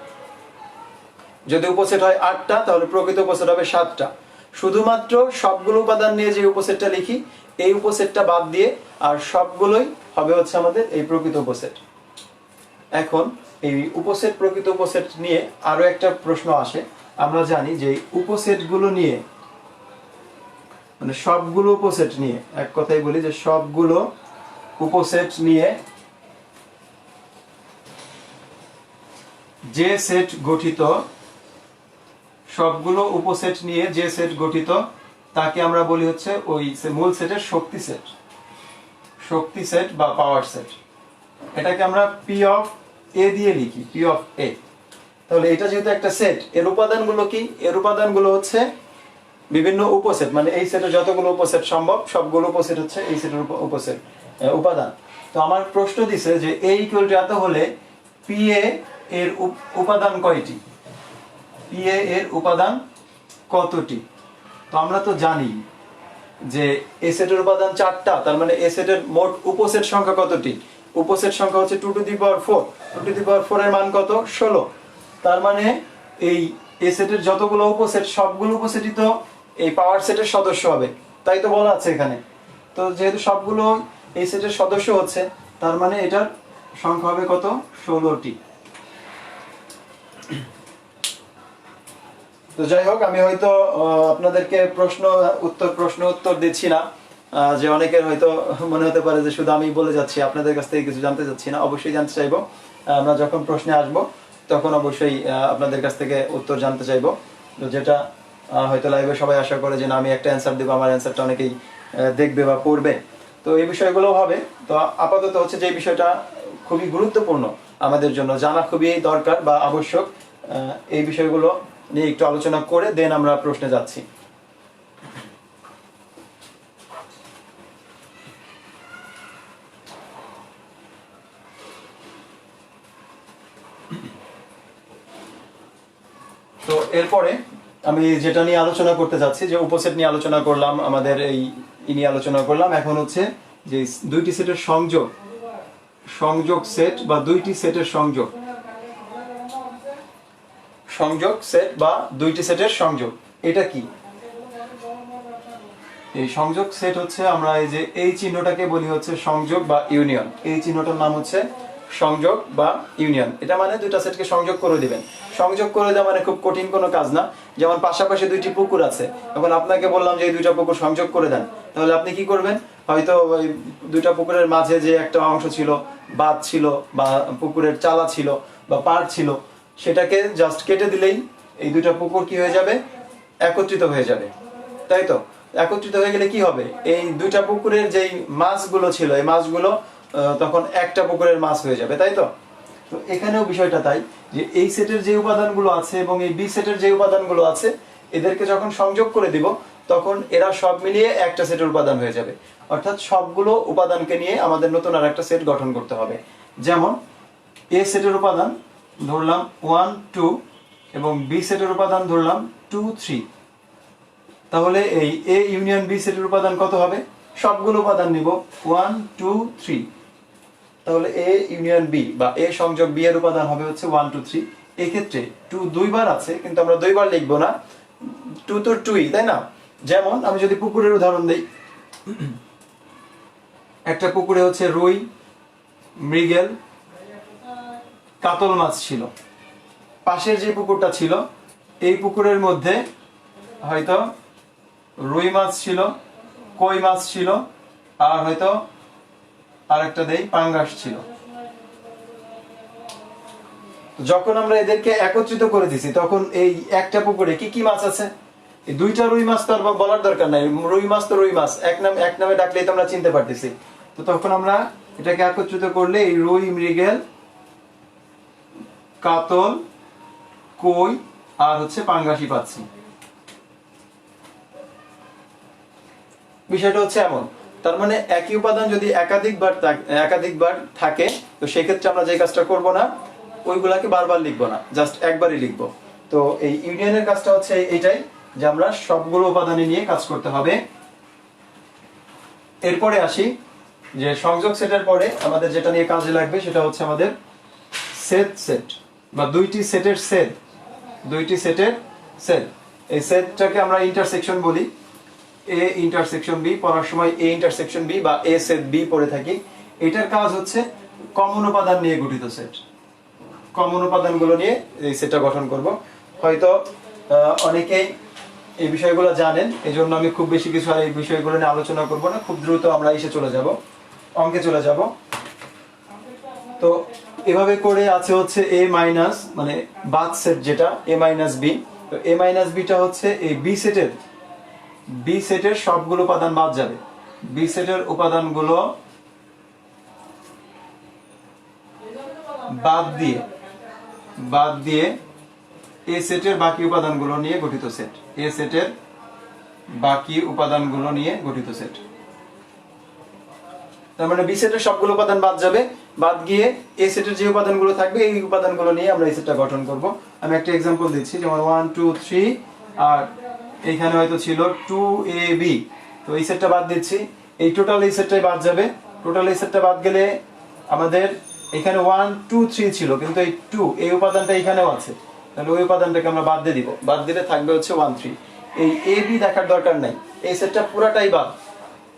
যদি উপসেট হয় 8টা তাহলে প্রকৃত উপসেট হবে 7টা। শুধুমাত্র সবগুলো উপাদান নিয়ে যে উপসেটটা লিখি, এই উপসেটটা বাদ দিয়ে আর সবগুলোই হবে হচ্ছে আমাদের এই প্রকৃত উপসেট। এখন এই উপসেট প্রকৃত উপসেট নিয়ে আরো একটা প্রশ্ন আসে। আমরা জানি যে উপসেটগুলো নিয়ে, মানে সবগুলো উপসেট নিয়ে, এক কথাই বলি যে সবগুলো উপসেট নিয়ে যে সেট গঠিত, সবগুলো উপসেট নিয়ে যে সেট গঠিত তাকে আমরা বলি হচ্ছে ওই মূল সেটের শক্তি সেট, শক্তি সেট বা পাওয়ার সেট। এটাকে আমরা পি অফ এ দিয়ে লিখি, পি অফ এ। তাহলে এটা যেহেতু একটা সেট, এর উপাদানগুলো কি? এর উপাদানগুলো হচ্ছে বিভিন্ন উপসেট, মানে এই সেটের যতগুলো উপসেট সম্ভব সবগুলো উপসেট হচ্ছে এই সেটের উপসেট উপাদান। তো আমার প্রশ্ন দিছে যে এ ইকুয়াল টু এত হলে পি এ এর উপাদান কয়টি, পি এ এর উপাদান কতটি? তো আমরা তো জানি যে এ সেটের উপাদান 4টা, তার মানে এ সেটের মোট উপসেট সংখ্যা কতটি? উপসেট সংখ্যা হচ্ছে 2 to the power 4। 2 to the পাওয়ার 4 এর মান কত? 16। তার মানে এই এই সেটের যতগুলো উপসেট সবগুলো উপসেটই তো এই পাওয়ার সেটের সদস্য হবে, তাই তো বলা আছে এখানে। তো যেহেতু সবগুলো এই সেটের সদস্য হচ্ছে, তার মানে এটার সংখ্যা হবে কত? 16টি। তো যাই হোক, আমি হয়তো আপনাদেরকে প্রশ্ন উত্তর দিচ্ছি না, যে অনেকের হয়তো মনে হতে পারে যে শুধু আমি বলে যাচ্ছি, আপনাদের কাছ থেকে কিছু জানতে চাচ্ছি না। অবশ্যই জানতে চাইবো, আমরা যখন প্রশ্নে আসব তখন অবশ্যই আপনাদের কাছ থেকে উত্তর জানতে চাইবো। তো যেটা হয়তো লাইভে সবাই আশা করে যে না আমি একটা অ্যান্সার দেবো, আমার অ্যান্সারটা অনেকেই দেখবে বা পড়বে, তো এই বিষয়গুলো হবে। তো আপাতত হচ্ছে যে বিষয়টা খুবই গুরুত্বপূর্ণ আমাদের জন্য জানা খুবই দরকার বা আবশ্যক, এই বিষয়গুলো নিয়ে একটু আলোচনা করে দেন আমরা প্রশ্নে যাচ্ছি। তো এরপরে আমি যেটা নিয়ে আলোচনা করতে যাচ্ছি, যে উপসেট নিয়ে আলোচনা করলাম, আমাদের এই নিয়ে আলোচনা করলাম, এখন হচ্ছে যে দুইটি সেটের সংযোগ সেট বা দুইটি সেটের সংযোগ সেট বা দুইটি সেটের সংযোগ, এটা কি? এই সংযোগ সেট হচ্ছে, আমরা এই যে এই চিহ্নটাকে বলি হচ্ছে সংযোগ বা ইউনিয়ন। এই চিহ্নটার নাম হচ্ছে সংযোগ বা ইউনিয়ন। এটা মানে দুইটা সেটকে সংযোগ করে দিবেন। সংযোগ করে দেওয়া মানে খুব কঠিন কোনো কাজ না। যেমন পাশাপাশি দুইটি পুকুর আছে, এখন আপনাকে বললাম যে এই দুইটা পুকুর সংযোগ করে দেন, তাহলে আপনি কি করবেন? হয়তো ওই দুইটা পুকুরের মাঝে যে একটা অংশ ছিল, বাঁধ ছিল বা পুকুরের চালা ছিল বা পাড় ছিল, সেটাকে জাস্ট কেটে দিলেই এই দুইটা পুকুর কি হয়ে যাবে? একত্রিত হয়ে যাবে, তাই তো? একত্রিত হয়ে গেলে কি হবে? এই দুইটা পুকুরের যেই মাছগুলো ছিল, এই মাছগুলো তখন একটা পুকুরের মাছ হয়ে যাবে, তাই তো? তো এখানেও বিষয়টা তাই, যে এই সেটের যে উপাদানগুলো আছে এবং এই বি সেটের যে উপাদানগুলো আছে, এদেরকে যখন সংযোগ করে দিব তখন এরা সব মিলিয়ে একটা সেটের উপাদান হয়ে যাবে। অর্থাৎ সবগুলো উপাদানকে নিয়ে আমাদের নতুন আর একটা সেট গঠন করতে হবে। যেমন এ সেটের উপাদান ধরলাম 1 2 এবং বি সেটের উপাদান ধরলাম 2 3। তাহলে এই এ ইউনিয়ন বি সেটের উপাদান কত হবে? সবগুলো উপাদান নিব 1 2 3। তাহলে এ ইউনিয়ন বি বা এ সংযোগ বি এর উপাদান হবে হচ্ছে 1 2 3। এই ক্ষেত্রে 2 দুইবার আছে, কিন্তু আমরা দুইবার লিখবো না, 2 তো 2ই, তাই না? যেমন আমি যদি পুকুরের উদাহরণ দেই, একটা পুকুরে হচ্ছে রুই, মৃগেল, কাতল মাছ ছিল। পাশের যে পুকুরটা ছিল, এই পুকুরের মধ্যে হয়তো রুই মাছ ছিল, কই মাছ ছিল, আর হয়তো আরেকটা দেই পাঙ্গাস ছিল। যখন আমরা এদেরকে একত্রিত করে দিছি, তখন এই একটা পুকুরে কি কি মাছ আছে? এই দুইটা রুই মাছ তো আর বলার দরকার নাই, রুই মাছ তো রুই মাছ, এক নামে ডাকলেই তো আমরা চিনতে পারতেছি। তো তখন আমরা এটাকে একত্রিত করলে এই রুই, মৃগেল, কাতল, কই আর হচ্ছে পাঙ্গাসি পাচ্ছি। বিষয়টা হচ্ছে এমন, তার মানে একই উপাদান যদি একাধিকবার থাকে, তো সেক্ষেত্রে আমরা যে কাজটা করব না, ওইগুলাকে বারবার লিখবো না, জাস্ট একবারই লিখবো। তো এই ইউনিয়নের কাজটা হচ্ছে এইটাই, যে আমরা সবগুলো উপাদানে নিয়ে কাজ করতে হবে। এরপরে আসি যে সংযোগ সেটের পরে আমাদের যেটা নিয়ে কাজে লাগবে সেটা হচ্ছে আমাদের সেট বা দুইটি সেটের সেট। এই সেটটাকে আমরা ইন্টারসেকশন বলি। এ ইন্টারসেকশন বি পড়ার সময় এ ইন্টারসেকশন বি বা এ সেট বি পড়ে থাকি। এটার কাজ হচ্ছে কমন উপাদান নিয়ে গঠিত সেট। কমন উপাদানগুলো নিয়ে এই সেটটা গঠন করব। হয়তো অনেকেই এই বিষয়গুলো জানেন, এই জন্য আমি খুব বেশি কিছু আর এই বিষয়গুলো নিয়ে আলোচনা করব না, খুব দ্রুত আমরা অঙ্কে চলে যাব। তো এভাবে করে আছে হচ্ছে এ মাইনাস, মানে বাদ সেট যেটা এ মাইনাস বি। তো এ মাইনাস বিটা হচ্ছে এই বি সেটের সবগুলো উপাদান বাদ যাবে। বি সেটের উপাদানগুলো বাদ দিয়ে এ সেটের বাকি উপাদানগুলো নিয়ে গঠিত সেট। এ সেটের বাকি উপাদানগুলো নিয়ে গঠিত সেট। তার মানে বি সেটের সবগুলো উপাদান বাদ যাবে, বাদ গিয়ে এ সেটের যে উপাদানগুলো থাকবে এই উপাদানগুলো নিয়ে আমরা এই সেটটা গঠন করব। আমি একটা एग्जांपल দিচ্ছি, যেমন 1 2 3 আর এখানে হয়তো ছিল 2ab। তো এই সেটটা বাদ দিচ্ছি, এই টোটাল এই সেটটাই বাদ যাবে। টোটাল এই সেটটা বাদ গেলে আমাদের এখানে 1 2 3 ছিল, কিন্তু এই 2 এই উপাদানটা এখানেও আছে। তাহলে ওই উপাদানটাকে আমরা বাদ দিয়ে দিব, বাদ দিলে থাকবে হচ্ছে 1 3। এই এ বি দেখার দরকার নাই, এই সেটটা পুরাটাই বাদ।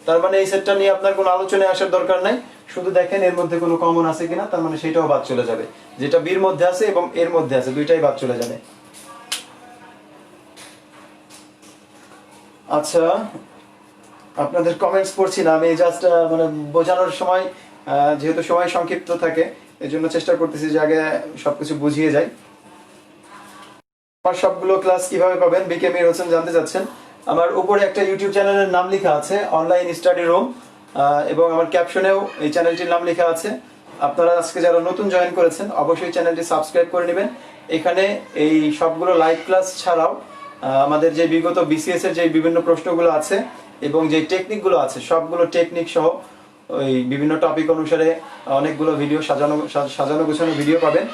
তার মানে এই সেটটা নিয়ে আপনার কোনো আলোচনায় আসার দরকার নাই, শুধু দেখেন এর মধ্যে কোনো কমন আছে কিনা, তার মানে সেটাও বাদ চলে যাবে। যেটা বির মধ্যে আছে এবং এর মধ্যে আছে দুইটাই বাদ চলে যাবে। আচ্ছা, আপনাদের কমেন্টস পড়ছি না আমি, জাস্ট মানে বোঝানোর সময় যেহেতু সময় সংক্ষিপ্ত থাকে এজন্য চেষ্টা করতেছি যে আগে সবকিছু বুঝিয়ে যাই। আমার সবগুলো ক্লাস কিভাবে পাবেন বিকে মীর হোসেন জানতে চাচ্ছেন। আমার উপরে একটা ইউটিউব চ্যানেলের নাম লেখা আছে অনলাইন স্টাডি রুম, এবং আমার ক্যাপশনেও এই চ্যানেলটির নাম লেখা আছে। আপনারা আজকে যারা নতুন জয়েন করেছেন অবশ্যই চ্যানেলটি সাবস্ক্রাইব করে নেবেন। এখানে এই সবগুলো লাইভ ক্লাস ছাড়াও আমাদের যে বিগত বিসিএস এর যে বিভিন্ন প্রশ্নগুলো আছে এবং যে টেকনিকগুলো আছে সবগুলো টেকনিক সহ ওই বিভিন্ন টপিক অনুসারে অনেকগুলো ভিডিও সাজানো গোছানো ভিডিও পাবেন।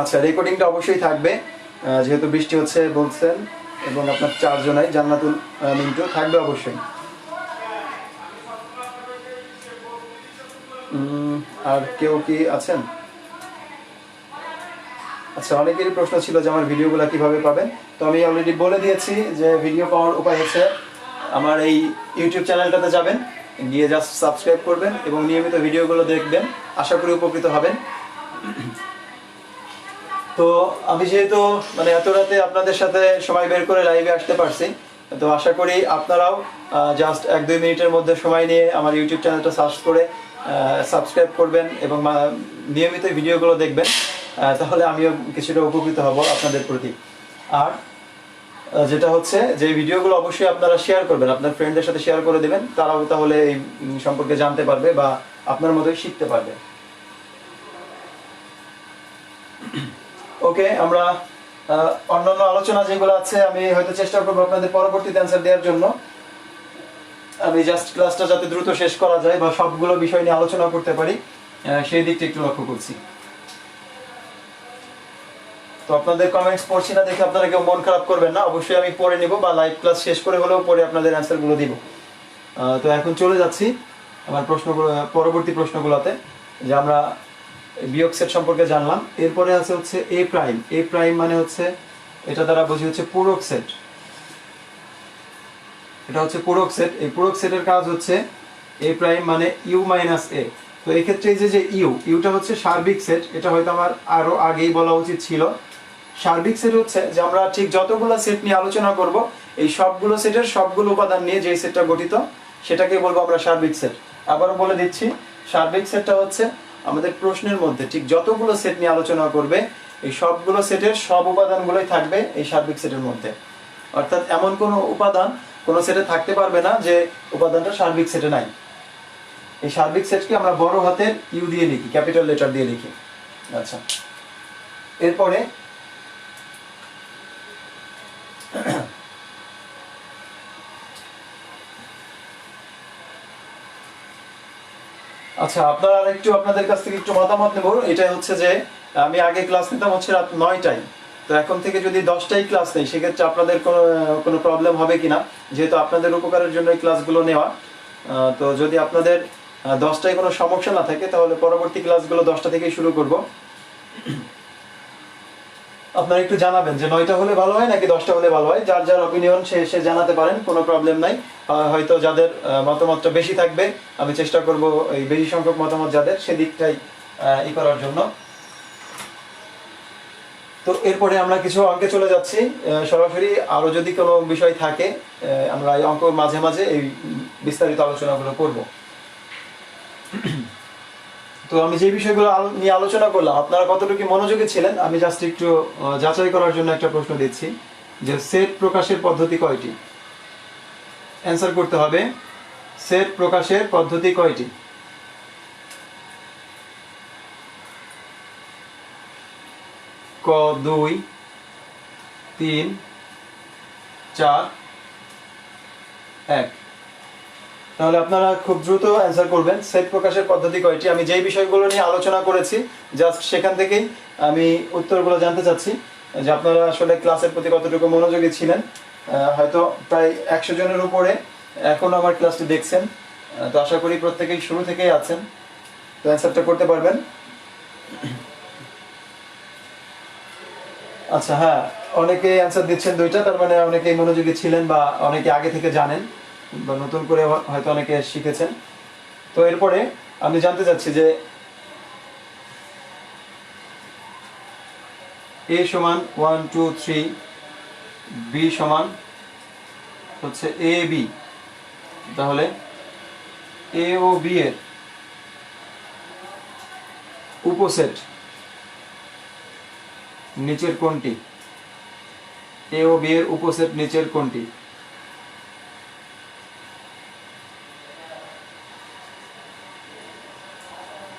আচ্ছা, রেকর্ডিংটা অবশ্যই থাকবে, যেহেতু বৃষ্টি হচ্ছে বলছেন এবং আপনার 4 জনাই জান্নাতুল মিন্টু থাকবে অবশ্যই। আর কেউ কি আছেন? আচ্ছা, অনেকেরই প্রশ্ন ছিল যে আমার ভিডিওগুলো কিভাবে পাবেন। তো আমি অলরেডি বলে দিয়েছি যে ভিডিও পাওয়ার উপায় হচ্ছে আমার এই ইউটিউব চ্যানেলটাতে যাবেন, গিয়ে জাস্ট সাবস্ক্রাইব করবেন এবং নিয়মিত ভিডিওগুলো দেখবেন, আশা করি উপকৃত হবেন। তো আমি যেহেতু মানে এত রাতে আপনাদের সাথে সময় বের করে লাইভে আসতে পারছি, তো আশা করি আপনারাও জাস্ট 1-2 মিনিটের মধ্যে সময় নিয়ে আমার ইউটিউব চ্যানেলটা সার্চ করে সাবস্ক্রাইব করবেন এবং নিয়মিত ভিডিওগুলো দেখবেন, তাহলে আমিও কিছুটা উপকৃত হব আপনাদের প্রতি। আর যেটা হচ্ছে যে ভিডিওগুলো অবশ্যই আপনারা শেয়ার করবেন, আপনার ফ্রেন্ডদের সাথে শেয়ার করে দেবেন, তারাও তাহলে এই সম্পর্কে জানতে পারবে বা আপনার মতোই শিখতে পারবে। ওকে, আমরা অন্যান্য আলোচনা যেগুলো আছে আমি হয়তো চেষ্টা করবো আপনাদের পরবর্তীতে অ্যান্সার দেওয়ার জন্য। আমি জাস্ট ক্লাসটা যাতে দ্রুত শেষ করা যায় বা সবগুলো বিষয় নিয়ে আলোচনা করতে পারি সেই দিকটা একটু লক্ষ্য করছি। তো আপনাদের কমেন্টস পড়ছি না দেখে আপনারা কেউ মন খারাপ করবেন না, অবশ্যই আমি পড়ে নিব বা লাইভ ক্লাস শেষ করে হলেও পরে আপনাদের অ্যান্সারগুলো দিব। তো এখন চলে যাচ্ছি আমার প্রশ্নগুলো, পরবর্তী প্রশ্নগুলোতে, যে আমরা বিয়োগ সেট সম্পর্কে জানলাম। এরপরে আছে হচ্ছে এ প্রাইম। এ প্রাইম মানে হচ্ছে এটা দ্বারা বুঝি হচ্ছে পূরক সেট। এটা হচ্ছে পূরক সেট। এই পূরক সেটের কাজ হচ্ছে এ প্রাইম মানে ইউ মাইনাস এ। তো এই ক্ষেত্রে এই যে ইউটা হচ্ছে সার্বিক সেট, এটা হয়তো আমার আরো আগেই বলা উচিত ছিল। সার্বিক সেট হচ্ছে যে আমরা ঠিক যতগুলো সেট নিয়ে আলোচনা করব এই সবগুলো সেটের সবগুলো উপাদান নিয়ে যে সেটটা গঠিত সেটাকে বলবো আমরা সার্বিক সেট। আবারও বলে দিচ্ছি, সার্বিক সেটটা হচ্ছে আমাদের প্রশ্নের মধ্যে ঠিক যতগুলো সেট নিয়ে আলোচনা করবে এই সবগুলো সেটের সব উপাদানগুলোই থাকবে এই সার্বিক সেটের মধ্যে। অর্থাৎ এমন কোনো উপাদান কোনো সেটে থাকতে পারবে না যে উপাদানটা সার্বিক সেটে নাই। এই সার্বিক সেটকে আমরা বড় হাতের ইউ দিয়ে লিখি, ক্যাপিটাল লেটার দিয়ে লিখি। আচ্ছা, এরপরে আচ্ছা, আপনারা একটু আপনাদের কাছ থেকে একটু মতামত নেব। এটা হচ্ছে যে আমি আগে ক্লাস নিতাম হচ্ছে রাত 9টায়, তো এখন থেকে যদি 10টায় ক্লাস নেই সেক্ষেত্রে আপনাদের কোনো প্রবলেম হবে কিনা, যেহেতু আপনাদের উপকারের জন্য এই ক্লাসগুলো নেওয়া। তো যদি আপনাদের 10টায় কোনো সমস্যা না থাকে তাহলে পরবর্তী ক্লাসগুলো 10টা থেকেই শুরু করব। আপনারা একটু জানাবেন যে 9টা হলে ভালো হয় নাকি 10টা হলে ভালো হয়। যার যার অপিনিয়ন সে জানাতে পারেন, কোনো প্রবলেম নাই। হয়তো যাদের মতামতটা বেশি থাকবে আমি চেষ্টা করব এই বেশি সংখ্যক মতামত যাদের সেদিকটাই করার জন্য। তো এরপরে আমরা কিছু অঙ্কে চলে যাচ্ছি সরাসরি। আরো যদি কোনো বিষয় থাকে আমরা এই অঙ্ক মাঝে মাঝে এই বিস্তারিত আলোচনাগুলো করব। তো আমি যে বিষয়গুলো নিয়ে আলোচনা করলাম আপনারা কতটুকু মনোযোগী ছিলেন আমি জাস্ট একটু যাচাই করার জন্য একটা প্রশ্ন দিচ্ছি যে সেট প্রকাশের পদ্ধতি কয়টি? অ্যান্সার করতে হবে, সেট প্রকাশের পদ্ধতি কয়টি? ক 2, 3, 4, 1। তাহলে আপনারা খুব দ্রুত অ্যান্সার করবেন সেট প্রকাশের পদ্ধতি কয়টি। আমি যেই বিষয়গুলো নিয়ে আলোচনা করেছি জাস্ট সেখান থেকেই আমি উত্তরগুলো জানতে চাচ্ছি যে আপনারা আসলে ক্লাসের প্রতি কতটুকু মনোযোগী ছিলেন। হয়তো প্রায় 100 জনের উপরে এখন আমার ক্লাসটি দেখছেন, তো আশা করি প্রত্যেকেই শুরু থেকেই আছেন, তো অ্যান্সারটা করতে পারবেন। আচ্ছা, হ্যাঁ, অনেকে অ্যান্সার দিচ্ছেন দুইটা, তার মানে অনেকে মনোযোগী ছিলেন বা অনেকে আগে থেকে জানেন বা নতুন করে হয়তো অনেকে শিখেছেন। তো এরপরে আমি জানতে চাচ্ছি যে এ সমান 1 2 3, বি সমান হচ্ছে এ বি, তাহলে এ ও বি এর উপসেট নিচের কোনটি? এ ও বি এর উপসেট নিচের কোনটি?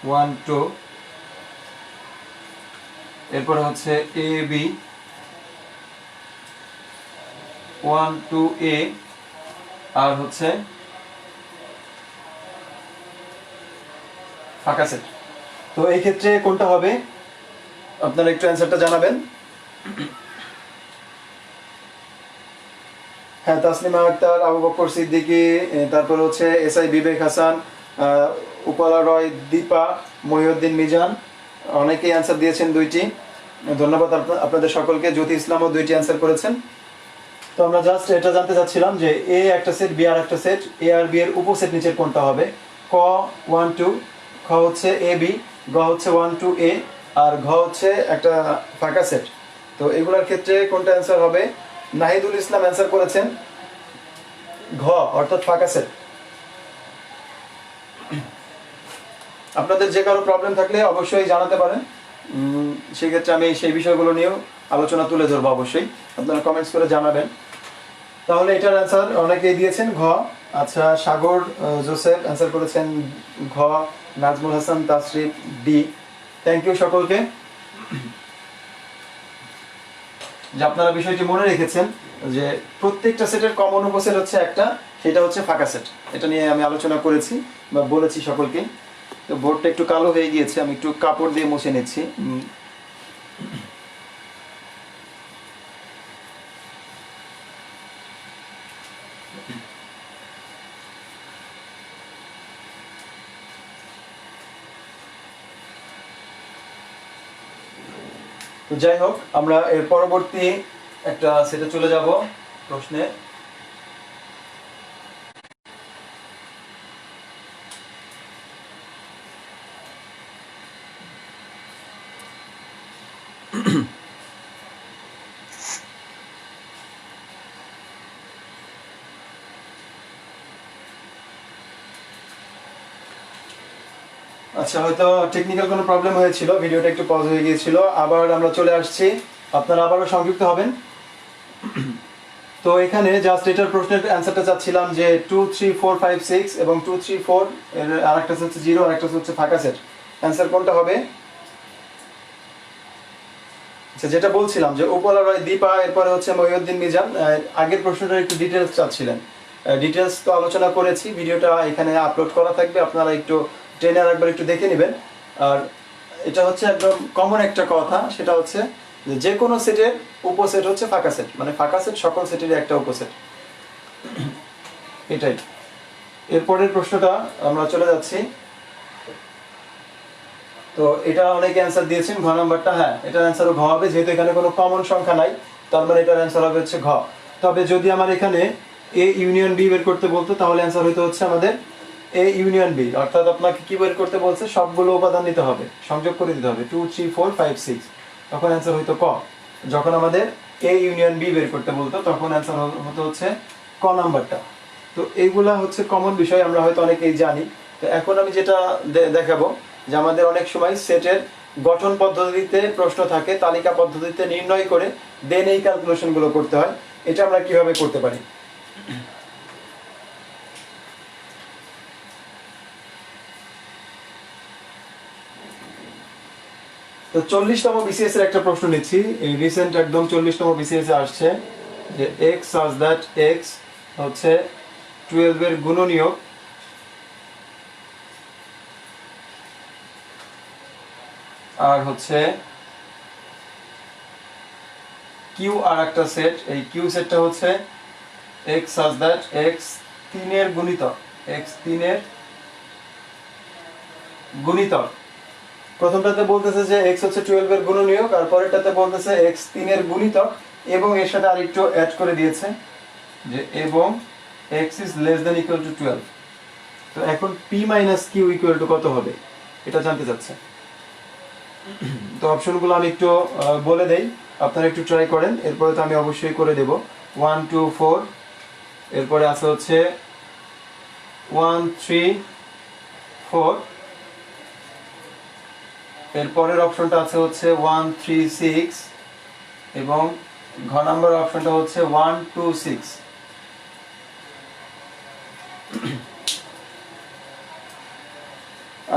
ওয়ান টু, এরপরে হচ্ছে এ বি, 1 2 এ, আর হচ্ছে ফাঁকা সেট। তো এই ক্ষেত্রে কোনটা হবে আপনারা একটু অ্যান্সারটা জানাবেন। হ্যাঁ, তাসলিমা আক্তার, আবু বকর সিদ্দিকী, তারপর হচ্ছে এসআই বিবেক হাসান, উপালা রয় দীপা, মহিউদ্দিন মিজান, অনেকেই অ্যান্সার দিয়েছেন দুইটি। ধন্যবাদ আপনাদের সকলকে। জ্যোতি ইসলামও দুইটি অ্যান্সার করেছেন। তো আমরা জাস্ট এটা জানতে চাচ্ছিলাম যে এ একটা সেট, বি আর একটা সেট, এ আর বি এর উপসেট নিচের কোনটা হবে? ক 1 2, খ হচ্ছে এ বি, গ হচ্ছে 1 2 এ, আর ঘ হচ্ছে একটা ফাঁকা সেট। তো এগুলোর ক্ষেত্রে কোনটা অ্যান্সার হবে? নাহিদুল ইসলাম অ্যান্সার করেছেন ঘ, অর্থাৎ ফাঁকা সেট। আপনাদের যে কারো প্রবলেম থাকলে অবশ্যই জানাতে পারেন, সেক্ষেত্রে আমি সেই বিষয়গুলো নিয়েও আলোচনা তুলে ধরবো। অবশ্যই আপনারা কমেন্টস করে জানাবেন। তাহলে এটার অ্যান্সার অনেকেই দিয়েছেন ঘ। আচ্ছা, সাগর জোসেফ অ্যান্সার করেছেন ঘ, Najmul Hasan Tasrif D. Thank you সকলকে যে আপনারা বিষয়টি মনে রেখেছেন যে প্রত্যেকটা সেটের কমন উপসেট হচ্ছে একটা, সেটা হচ্ছে ফাঁকা সেট। এটা নিয়ে আমি আলোচনা করেছি বা বলেছি সকলকে। তো বোর্ডটা একটু কালো হয়ে গিয়েছে, আমি একটু কাপড় দিয়ে মুছে নিচ্ছি। তো যাই হোক, আমরা এর পরবর্তী একটা সেটে চলে যাব প্রশ্নে। আচ্ছা, হয়তো টেকনিক্যাল কোনো প্রবলেম হয়েছিল, ভিডিওটা একটু পজ হয়ে গিয়েছিল। আবার আমরা চলে আসছি, আপনারা আবারও সংযুক্ত হবেন। তো এখানে জাস্ট এটার প্রশ্নের অ্যান্সারটা চাচ্ছিলাম যে 2 3 4 5 6 এবং 2 3 4 এর আরেকটা হচ্ছে 0 আর একটা হচ্ছে ফাঁকা সেট। অ্যান্সার কোনটা হবে? আচ্ছা, যেটা বলছিলাম যে উপলা রয় দীপা, এরপরে হচ্ছে মহিউদ্দিন মিজান। আগের প্রশ্নটার একটু ডিটেলস চাচ্ছিলেন। ডিটেলস তো আলোচনা করেছি, ভিডিওটা এখানে আপলোড করা থাকবে, আপনারা একটু টেনে আর একবার একটু দেখে নেবেন। আর এটা হচ্ছে একদম কমন একটা কথা, সেটা হচ্ছে যে কোনো সেটের উপসেট হচ্ছে ফাঁকা সেট, মানে ফাঁকা সেট সকল সেটেরই একটা উপসেট। এটাই। এরপরের প্রশ্নটা আমরা চলে যাচ্ছি। তো এটা অনেকে অ্যান্সার দিয়েছেন ঘ নাম্বারটা। হ্যাঁ, এটার অ্যান্সারও ঘ হবে, যেহেতু এখানে কোনো কমন সংখ্যা নাই, তার মানে এটার অ্যান্সার হবে হচ্ছে ঘ। তবে যদি আমার এখানে এ ইউনিয়ন বি বের করতে বলতো, তাহলে অ্যান্সার হইতে হচ্ছে আমাদের এ ইউনিয়ন বি। অর্থাৎ আপনাকে কি বের করতে বলছে? সবগুলো উপাদান নিতে হবে, সংযোগ করে দিতে হবে 2 3 4 5 6, তখন অ্যান্সার হইতো ক। যখন আমাদের এ ইউনিয়ন বি বের করতে বলতো, তখন অ্যান্সার হতো হচ্ছে ক নাম্বারটা। তো এইগুলা হচ্ছে কমন বিষয়, আমরা হয়তো অনেকেই জানি। তো এখন আমি যেটা দেখাবো যে আমাদের অনেক সময় সেটের গঠন পদ্ধতিতে প্রশ্ন থাকে, তালিকা পদ্ধতিতে নির্ণয় করে দেন এই ক্যালকুলেশনগুলো করতে হয়। এটা আমরা কিভাবে করতে পারি? তো 40তম বিসিএস এর একটা প্রশ্ন নিচ্ছি, এই রিসেন্ট একদম 40তম বিসিএস এ আসছে যে x such that x হচ্ছে 12 এর গুণনীয়ক আর হচ্ছে কিউ আর একটা সেট, এই কিউ সেটটা হচ্ছে x such that x 3 এর গুণিতক, x 3 এর গুণিতক প্রথমটাতে বলতেছে যে x হচ্ছে 12 এর গুণনীয়ক, আর পরেরটাতে বলতেছে x 3 এর গুণিতক, এবং এর সাথে আরেকটু অ্যাড করে দিয়েছে যে এবং x is less than equal to 12। তো এখন p minus q equal to কত হবে এটা জানতে চাচ্ছে। তো অপশনগুলো আমি একটু বলে দেই, আপনারা একটু ট্রাই করেন, এরপরে তো আমি অবশ্যই করে দেব। 1 2 4, এরপরে আছে হচ্ছে 1 3 4, এরপরের অপশনটা আছে হচ্ছে 1 3 6, এবং ঘ নাম্বার অপশনটা হচ্ছে 1 2 6।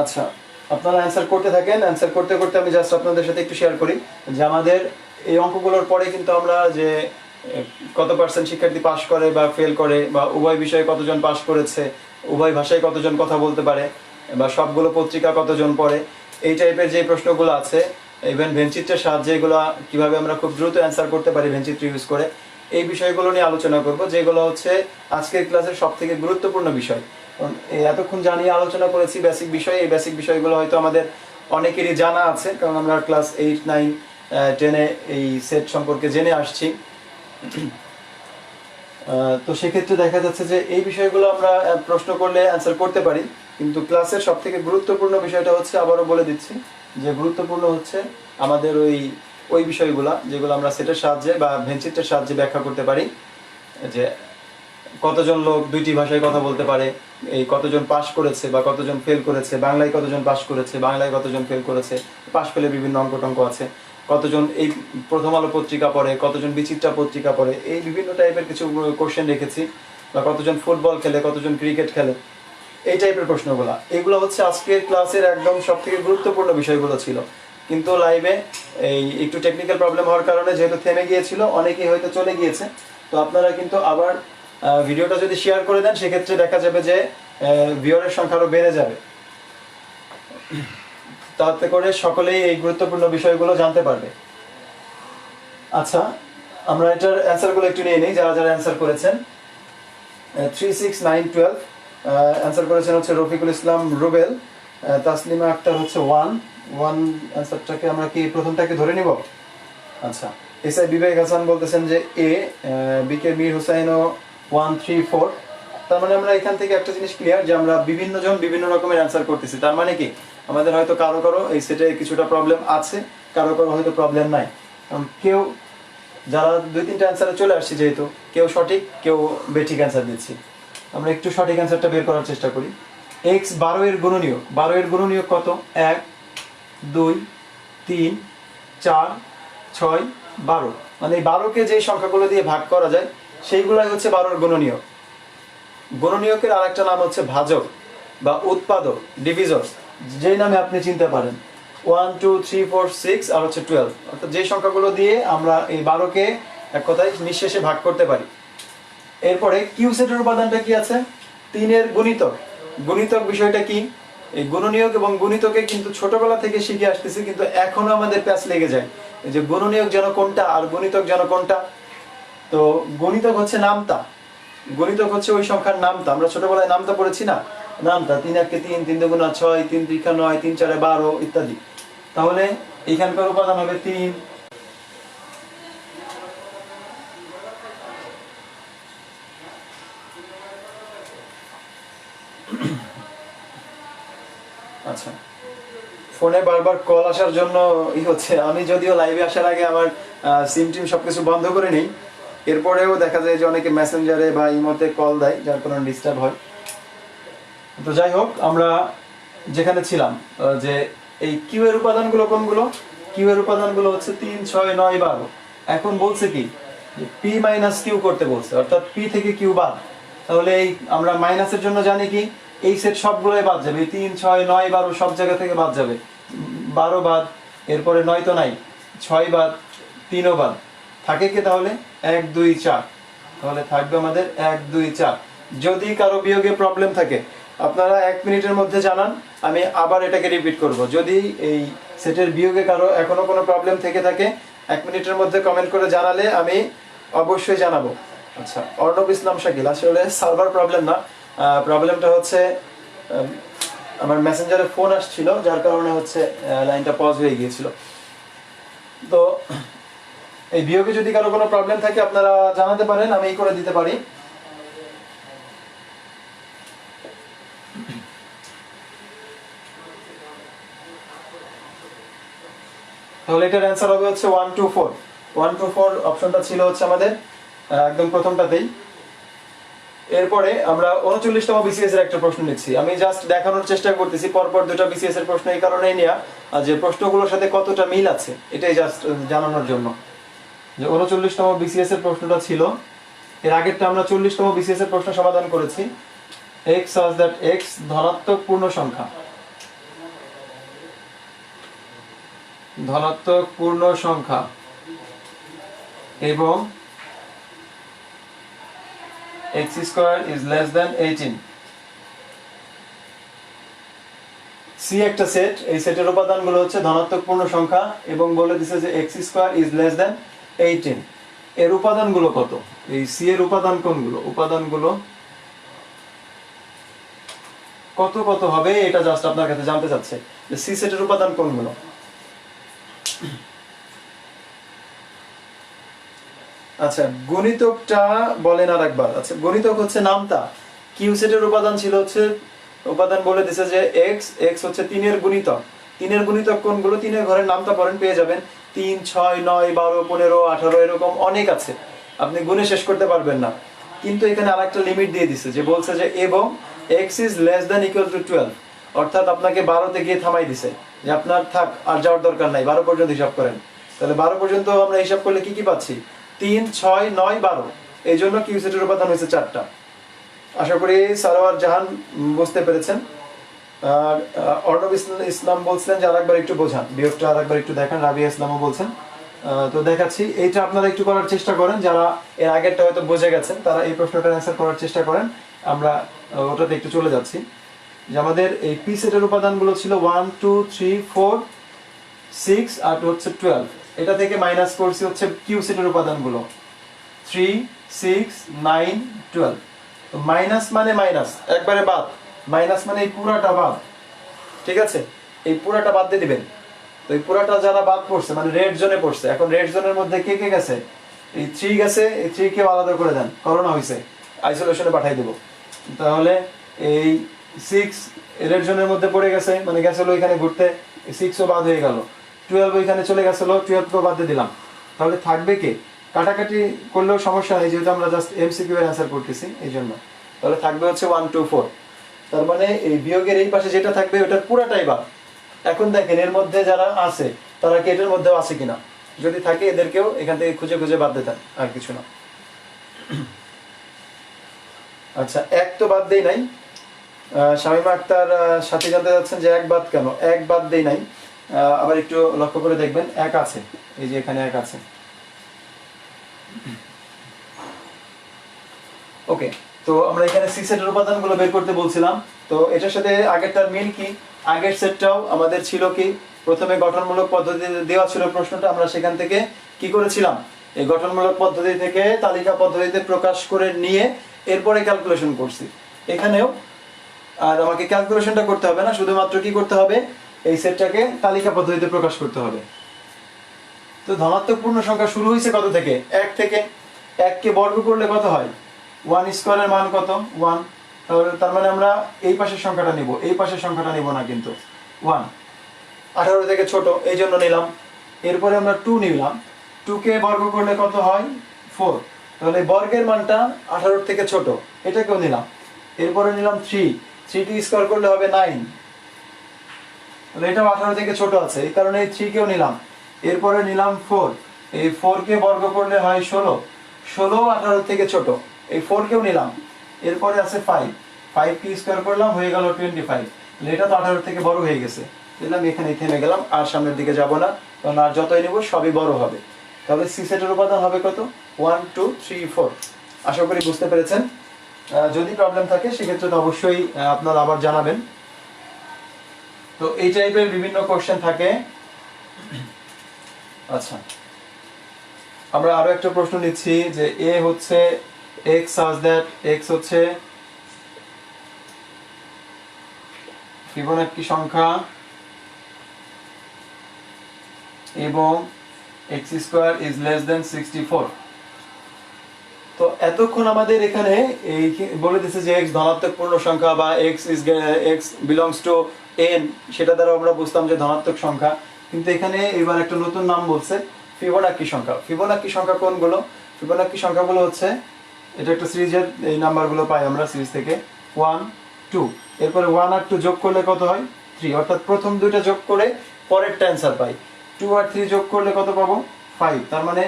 আচ্ছা, আপনারা অ্যান্সার করতে থাকেন। অ্যান্সার করতে করতে আমি জাস্ট আপনাদের সাথে একটু শেয়ার করি যে আমাদের এই অঙ্কগুলোর পরে কিন্তু আমরা যে কত পার্সেন্ট শিক্ষার্থী পাস করে বা ফেল করে, বা উভয় বিষয়ে কতজন পাস করেছে, উভয় ভাষায় কতজন কথা বলতে পারে, বা সবগুলো পত্রিকা কতজন পড়ে, এই টাইপের যে প্রশ্নগুলো আছে, ইভেন ভেনচিত্রের সাহায্যে এগুলো কীভাবে আমরা খুব দ্রুত অ্যান্সার করতে পারি ভেনচিত্র ইউজ করে, এই বিষয়গুলো নিয়ে আলোচনা করব, যেগুলো হচ্ছে আজকের ক্লাসের সব থেকে গুরুত্বপূর্ণ বিষয়। এতক্ষণ জানিয়ে আলোচনা করেছি বেসিক বিষয়, এই বেসিক বিষয়গুলো হয়তো আমাদের অনেকেরই জানা আছে, কারণ আমরা ক্লাস 8 9 10-এ এই সেট সম্পর্কে জেনে আসছি। তো সেক্ষেত্রে দেখা যাচ্ছে যে এই বিষয়গুলো আমরা প্রশ্ন করলে অ্যান্সার করতে পারি, কিন্তু ক্লাসের সব থেকে গুরুত্বপূর্ণ বিষয়টা হচ্ছে, আবারও বলে দিচ্ছি যে গুরুত্বপূর্ণ হচ্ছে আমাদের ওই বিষয়গুলো যেগুলো আমরা সেটের সাহায্যে বা ভেনচিত্রের সাহায্যে ব্যাখ্যা করতে পারি, যে কতজন লোক দুইটি ভাষায় কথা বলতে পারে, এই কতজন পাস করেছে বা কতজন ফেল করেছে, বাংলায় কতজন পাস করেছে, বাংলায় কতজন ফেল করেছে, পাস ফেলে বিভিন্ন অঙ্ক টঙ্ক আছে, কতজন এই প্রথম আলো পত্রিকা পড়ে, কতজন বিচিত্রা পত্রিকা পড়ে, এই বিভিন্ন টাইপের কিছু কোশ্চেন রেখেছি, বা কতজন ফুটবল খেলে, কতজন ক্রিকেট খেলে, এই টাইপের প্রশ্নগুলো। এগুলো হচ্ছে আজকের ক্লাসের একদম সব থেকে গুরুত্বপূর্ণ বিষয়গুলো ছিল, কিন্তু লাইভে এই একটু টেকনিক্যাল প্রবলেম হওয়ার কারণে যেহেতু থেমে গিয়েছিল, অনেকেই হয়তো চলে গিয়েছে। তো আপনারা কিন্তু আবার ভিডিওটা যদি শেয়ার করে দেন, সেক্ষেত্রে দেখা যাবে যে ভিউয়ারের সংখ্যা আরও বেড়ে যাবে, তাতে করে সকলেই এই গুরুত্বপূর্ণ বিষয়গুলো জানতে পারবে। আচ্ছা, আমরা এটার অ্যান্সারগুলো একটু নিয়ে নিই। যারা যারা অ্যান্সার করেছেন 3 6 9 12 অ্যান্সার করেছেন হচ্ছে রফিকুল ইসলাম রুবেল, তাসলিমা আক্তার হচ্ছে 1 1 অ্যান্সারটাকে আমরা কি প্রথমটাকে ধরে নিব? আচ্ছা, এসআই বিবেক হাসান বলতেছেন যে এ, বিকে মীর হুসাইনও 1 3 4। তার মানে আমরা এখান থেকে একটা জিনিস ক্লিয়ার যে আমরা বিভিন্ন জন বিভিন্ন রকমের অ্যান্সার করতেছি। তার মানে কি আমাদের হয়তো কারো কারো এই সেটে কিছুটা প্রবলেম আছে, কারো কারো হয়তো প্রবলেম নাই। কেউ যারা 2-3টা অ্যান্সারে চলে আসছে, যেহেতু কেউ সঠিক কেউ বেঠিক অ্যান্সার দিচ্ছি, আমরা একটু সঠিক অ্যান্সারটা বের করার চেষ্টা করি। x 12 এর গুণনীয়ক, 12 এর গুণনীয়ক কত? 1 2 3 4 6 12। মানে এই 12কে যে সংখ্যাগুলো দিয়ে ভাগ করা যায় সেইগুলাই হচ্ছে 12 এর গুণনীয়ক। গুণনীয়কের আরেকটা নাম হচ্ছে ভাজক বা উৎপাদক, ডিভিজর, যেই নামে আপনি চিনতে পারেন। 1 2 3 4 6 আর হচ্ছে 12, অর্থাৎ যে সংখ্যাগুলো দিয়ে আমরা এই 12কে এক কথায় নিঃশেষে ভাগ করতে পারি। এরপরে কিউ সেটের উপাদানটা কি আছে? 3 এর গুণিতক। গুণিতক বিষয়টা কি? এই গুণনীয়ক এবং গুণিতকে কিন্তু ছোটবেলা থেকে শিখে আসতেছি, কিন্তু এখনো আমাদের প্যাচ লেগে যায় এই যে গুণনীয়ক যেন কোনটা আর গুণিতক যেন কোনটা। তো গুণিতক হচ্ছে নামতা, গণিতক হচ্ছে ওই সংখ্যার নামতা। আমরা ছোটবেলায় নামতা পড়েছি না, নামতা 3 1 3, 3 2 6, 3 3 9, 3 4 12 ইত্যাদি। তাহলে এখানকার উপাদান হবে 3। আচ্ছা, ফোনে বারবার কল আসার জন্য হচ্ছে, আমি যদিও লাইভে আসার আগে আমার সিম টিম সবকিছু বন্ধ করে নিই, এরপরেও দেখা যায় যে অনেকে মেসেঞ্জারে বা ইমোতে কল দেয়, যার কারণে ডিস্টার্ব হয়। তো যাই হোক, আমরা যেখানে ছিলাম যে এই কিউ এর উপাদানগুলো কোনগুলো? কিউ এর উপাদানগুলো হচ্ছে 3 6 9 12। এখন বলছে কি যে পি মাইনাস কিউ করতে বলছে, অর্থাৎ পি থেকে কিউ বাদ। তাহলে এই আমরা মাইনাসের জন্য জানি কি এই সেট সবগুলোই বাদ যাবে, 3 6 9 12 সব জায়গা থেকে বাদ যাবে। 12 বাদ, এরপরে 9 তো নাই, 6 বাদ, 3ও বাদ, থাকে কি তাহলে 1 2 4। তাহলে থাকবে আমাদের 1 2 4। যদি কারো বিয়োগে প্রবলেম থাকে আপনারা 1 মিনিটের মধ্যে জানান, আমি আবার এটাকে রিপিট করব। যদি এই সেটের বিয়োগে কারো এখনো কোনো প্রবলেম থেকে থাকে 1 মিনিটের মধ্যে কমেন্ট করে জানালে আমি অবশ্যই জানাবো। আচ্ছা, অর্ণব ইসলাম শাকিল, আসলে সার্ভার প্রবলেম না, প্রবলেমটা হচ্ছে আমার মেসেঞ্জারে ফোন আসছিল, যার কারণে হচ্ছে লাইনটা পজ হয়ে গিয়েছিল। তো এই বিয়োগে যদি কারো কোনো প্রবলেম থাকে আপনারা জানাতে পারেন, আমি করে দিতে পারি। তাহলে এটার অ্যান্সার হবে হচ্ছে 124। 124 অপশনটা ছিল হচ্ছে আমাদের একদম প্রথমটাতেই। এরপরে আমরা 39তম বিসিএস এর একটা প্রশ্ন নিচ্ছি। আমি জাস্ট দেখানোর চেষ্টা করতেছি পরপর দুটো বিসিএস এর প্রশ্ন, এই কারণেই নেওয়া যে প্রশ্নগুলোর সাথে কতটা মিল আছে এটাই জাস্ট জানানোর জন্য। যে 39তম বিসিএস এর প্রশ্নটা ছিল, এর আগেরটা আমরা 40তম বিসিএস এর প্রশ্ন সমাধান করেছি। x such that x ধনাত্মক পূর্ণ সংখ্যা, ধনাত্মক পূর্ণ সংখ্যা এবং x square is less than 18। C একটা সেট, এই সেটের উপাদানগুলো হচ্ছে ধনাত্মক পূর্ণ সংখ্যা এবং বলে দিছে যে x square is less than 18। এর উপাদানগুলো কত? এই সি এর উপাদান কোনগুলো? উপাদানগুলো কত কত হবে এটা জাস্ট আপনার কাছে জানতে চাচ্ছে যে সি সেটের উপাদান কোনগুলো। আচ্ছা, গণিতকটা বলেন আরেকবার। আচ্ছা, গণিতক হচ্ছে নামতা। কিউ সেটের উপাদান ছিল হচ্ছে, উপাদান বলে দিছে যে x, x হচ্ছে 3 এর গুণিতক। 3 এর গুণিতক কোনগুলো? 3 এর ঘরের নামতা পড়েন, পেয়ে যাবেন 3, 6, 9, 12, 15, 18 এরকম অনেক আছে, আপনি গুণে শেষ করতে পারবেন না। কিন্তু এখানে আরেকটা লিমিট দিয়ে দিছে, যে বলছে যে এবং x is less than equal to 12, অর্থাৎ আপনাকে 12 তে গিয়ে থামাই দিছে যে আপনার থাক, আর যাওয়ার দরকার নাই, 12 পর্যন্ত হিসাব করেন। তাহলে 12 পর্যন্ত আমরা হিসাব করলে কি কি পাচ্ছি? 3, 6, 9, 12। এই জন্য কিউ সেটের উপাদান হয়েছে 4টা। আশা করি সারোয়ার জাহান বুঝতে পেরেছেন। আর অর্ণব ইসলাম বলছিলেন যে আরেকবার একটু বোঝান, বিয়োগটা আরেকবার একটু দেখান। রাবিয়া ইসলামও বলছেন, তো দেখাচ্ছি। এইটা আপনারা একটু করার চেষ্টা করেন, যারা এর আগেরটা হয়তো বুঝে গেছেন তারা এই প্রশ্নটার অ্যান্সার করার চেষ্টা করেন। আমরা ওটাতে একটু চলে যাচ্ছি। যে আমাদের এই পি সেটের উপাদানগুলো ছিল 1, 2, 3, 4, 6 আর হচ্ছে 12। এটা থেকে মাইনাস করছি হচ্ছে কিউ সেটের উপাদানগুলো 3, 6, 9, 12। তো মাইনাস মানে মাইনাস একবারে বাদ, মাইনাস মানে এই পুরাটা বাদ, ঠিক আছে? এই পুরাটা বাদ দিয়ে দিবেন। তো এই পুরাটা যারা বাদ পড়ছে মানে রেড জোনে পড়ছে, এখন রেড জোনের মধ্যে কে কে গেছে? এই 3 গেছে, এই 3 কে আলাদা করে দেন, করোনা হয়েছে, আইসোলেশনে পাঠাই দেব। তাহলে এই 6 রেড জোনের মধ্যে পড়ে গেছে, মানে গেছিল এখানে ঘুরতে, 6ও বাদ হয়ে গেল। 12 ওইখানে চলে গেছিল, 12 কেও বাদ দিয়ে দিলাম। তাহলে থাকবে কে? কাটাকাটি করলেও সমস্যা নেই, যেহেতু আমরা জাস্ট এমসিকিউ এর অ্যান্সার করতেছি এই জন্য। তাহলে থাকবে হচ্ছে 1, 2, 4। তার মানে এই বিয়োগের এই পাশে যেটা থাকবে ওটার পুরাটাই বাদ। এখন দেখেন এর মধ্যে যারা আছে তারা কি এটার মধ্যেও আছে কিনা, যদি থাকে এদেরকেও এখান থেকে খুঁজে খুঁজে বাদ দিতেন, আর কিছু না। আচ্ছা, এক তো বাদ দেই নাই। শামিমা আক্তার সাথী জানতে যাচ্ছেন যে এক বাদ কেন? এক বাদ দেই নাই, আবার একটু লক্ষ্য করে দেখবেন, এক আছে, এই যে এখানে এক আছে। ওকে, তো আমরা এখানে সি সেটের উপাদানগুলো বের করতে বলছিলাম। তো এটার সাথে আগেরটার মিল কি? আগের সেটটাও আমাদের ছিল কি, প্রথমে গঠনমূলক পদ্ধতি দেওয়া ছিল প্রশ্নটা, আমরা সেখান থেকে কি করেছিলাম, এই গঠনমূলক পদ্ধতি থেকে তালিকা পদ্ধতিতে প্রকাশ করে নিয়ে এরপরে ক্যালকুলেশন করছি। এখানেও আর আমাকে ক্যালকুলেশনটা করতে হবে না, শুধুমাত্র কি করতে হবে, এই সেটটাকে তালিকা পদ্ধতিতে প্রকাশ করতে হবে। তো ধনাত্মক পূর্ণ সংখ্যা শুরু হয়েছে কত থেকে? 1 থেকে। 1 কে বর্গ করলে কত হয়? 1 স্কয়ারের মান কত? 1। তাহলে তার মানে আমরা এই পাশের সংখ্যাটা নিব, এই পাশের সংখ্যাটা নিব না কিন্তু। 1 18 থেকে ছোট, এই জন্য নিলাম। এরপরে আমরা 2 নিলাম, 2 কে বর্গ করলে কত হয়? 4। তাহলে বর্গের মানটা 18 থেকে ছোট, এটাকেও নিলাম। এরপরে নিলাম 3, 3 কে স্কয়ার করলে হবে 9, তাহলে এটাও 18 থেকে ছোট আছে, এই কারণে এই 3 কেও নিলাম। এরপরে নিলাম 4, এই 4 কে বর্গ করলে হয় 16, 16 18 থেকে ছোট, এই 4 কেও নিলাম। এরপরে আছে 5, 5 কে স্কয়ার করলাম, হয়ে গেল 25, তাহলে এটা তো 18 থেকে বড় হয়ে গেছে, দিলাম, এখানে থেমে গেলাম, আর সামনের দিকে যাব না, কারণ আর যতই নিব সবই বড় হবে। তাহলে সি সেটের উপাদান হবে কত? 1, 2, 3, 4। আশা করি বুঝতে পেরেছেন। যদি প্রবলেম থাকে সেক্ষেত্রে তো অবশ্যই আপনারা আবার জানাবেন। তো এই টাইপের বিভিন্ন কোশ্চেন থাকে। আচ্ছা, আমরা আরো একটা প্রশ্ন নিচ্ছি যে এ হচ্ছে x such that x হচ্ছে ফিবোনাক্কি সংখ্যা এবং x square is less than 64। তো এতক্ষণ আমাদের এখানে এই বলে দিয়েছে যে x ধনাত্মক পূর্ণ সংখ্যা বা x বিলংস টু n, সেটা দ্বারা আমরা বুঝতাম যে ধনাত্মক সংখ্যা। কিন্তু এখানে এবার একটা নতুন নাম বলছে ফিবোনাক্কি সংখ্যা। ফিবোনাক্কি সংখ্যা কোনগুলো? ফিবোনাক্কি সংখ্যাগুলো হচ্ছে, এটা একটা সিরিজের এই নাম্বারগুলো পাই আমরা সিরিজ থেকে 1 2, এরপরে 1 আর 2 যোগ করলে কত হয় 3, অর্থাৎ প্রথম দুইটা যোগ করে পরেরটা অ্যান্সার পাই। 2 আর 3 যোগ করলে কত পাবো 5। তার মানে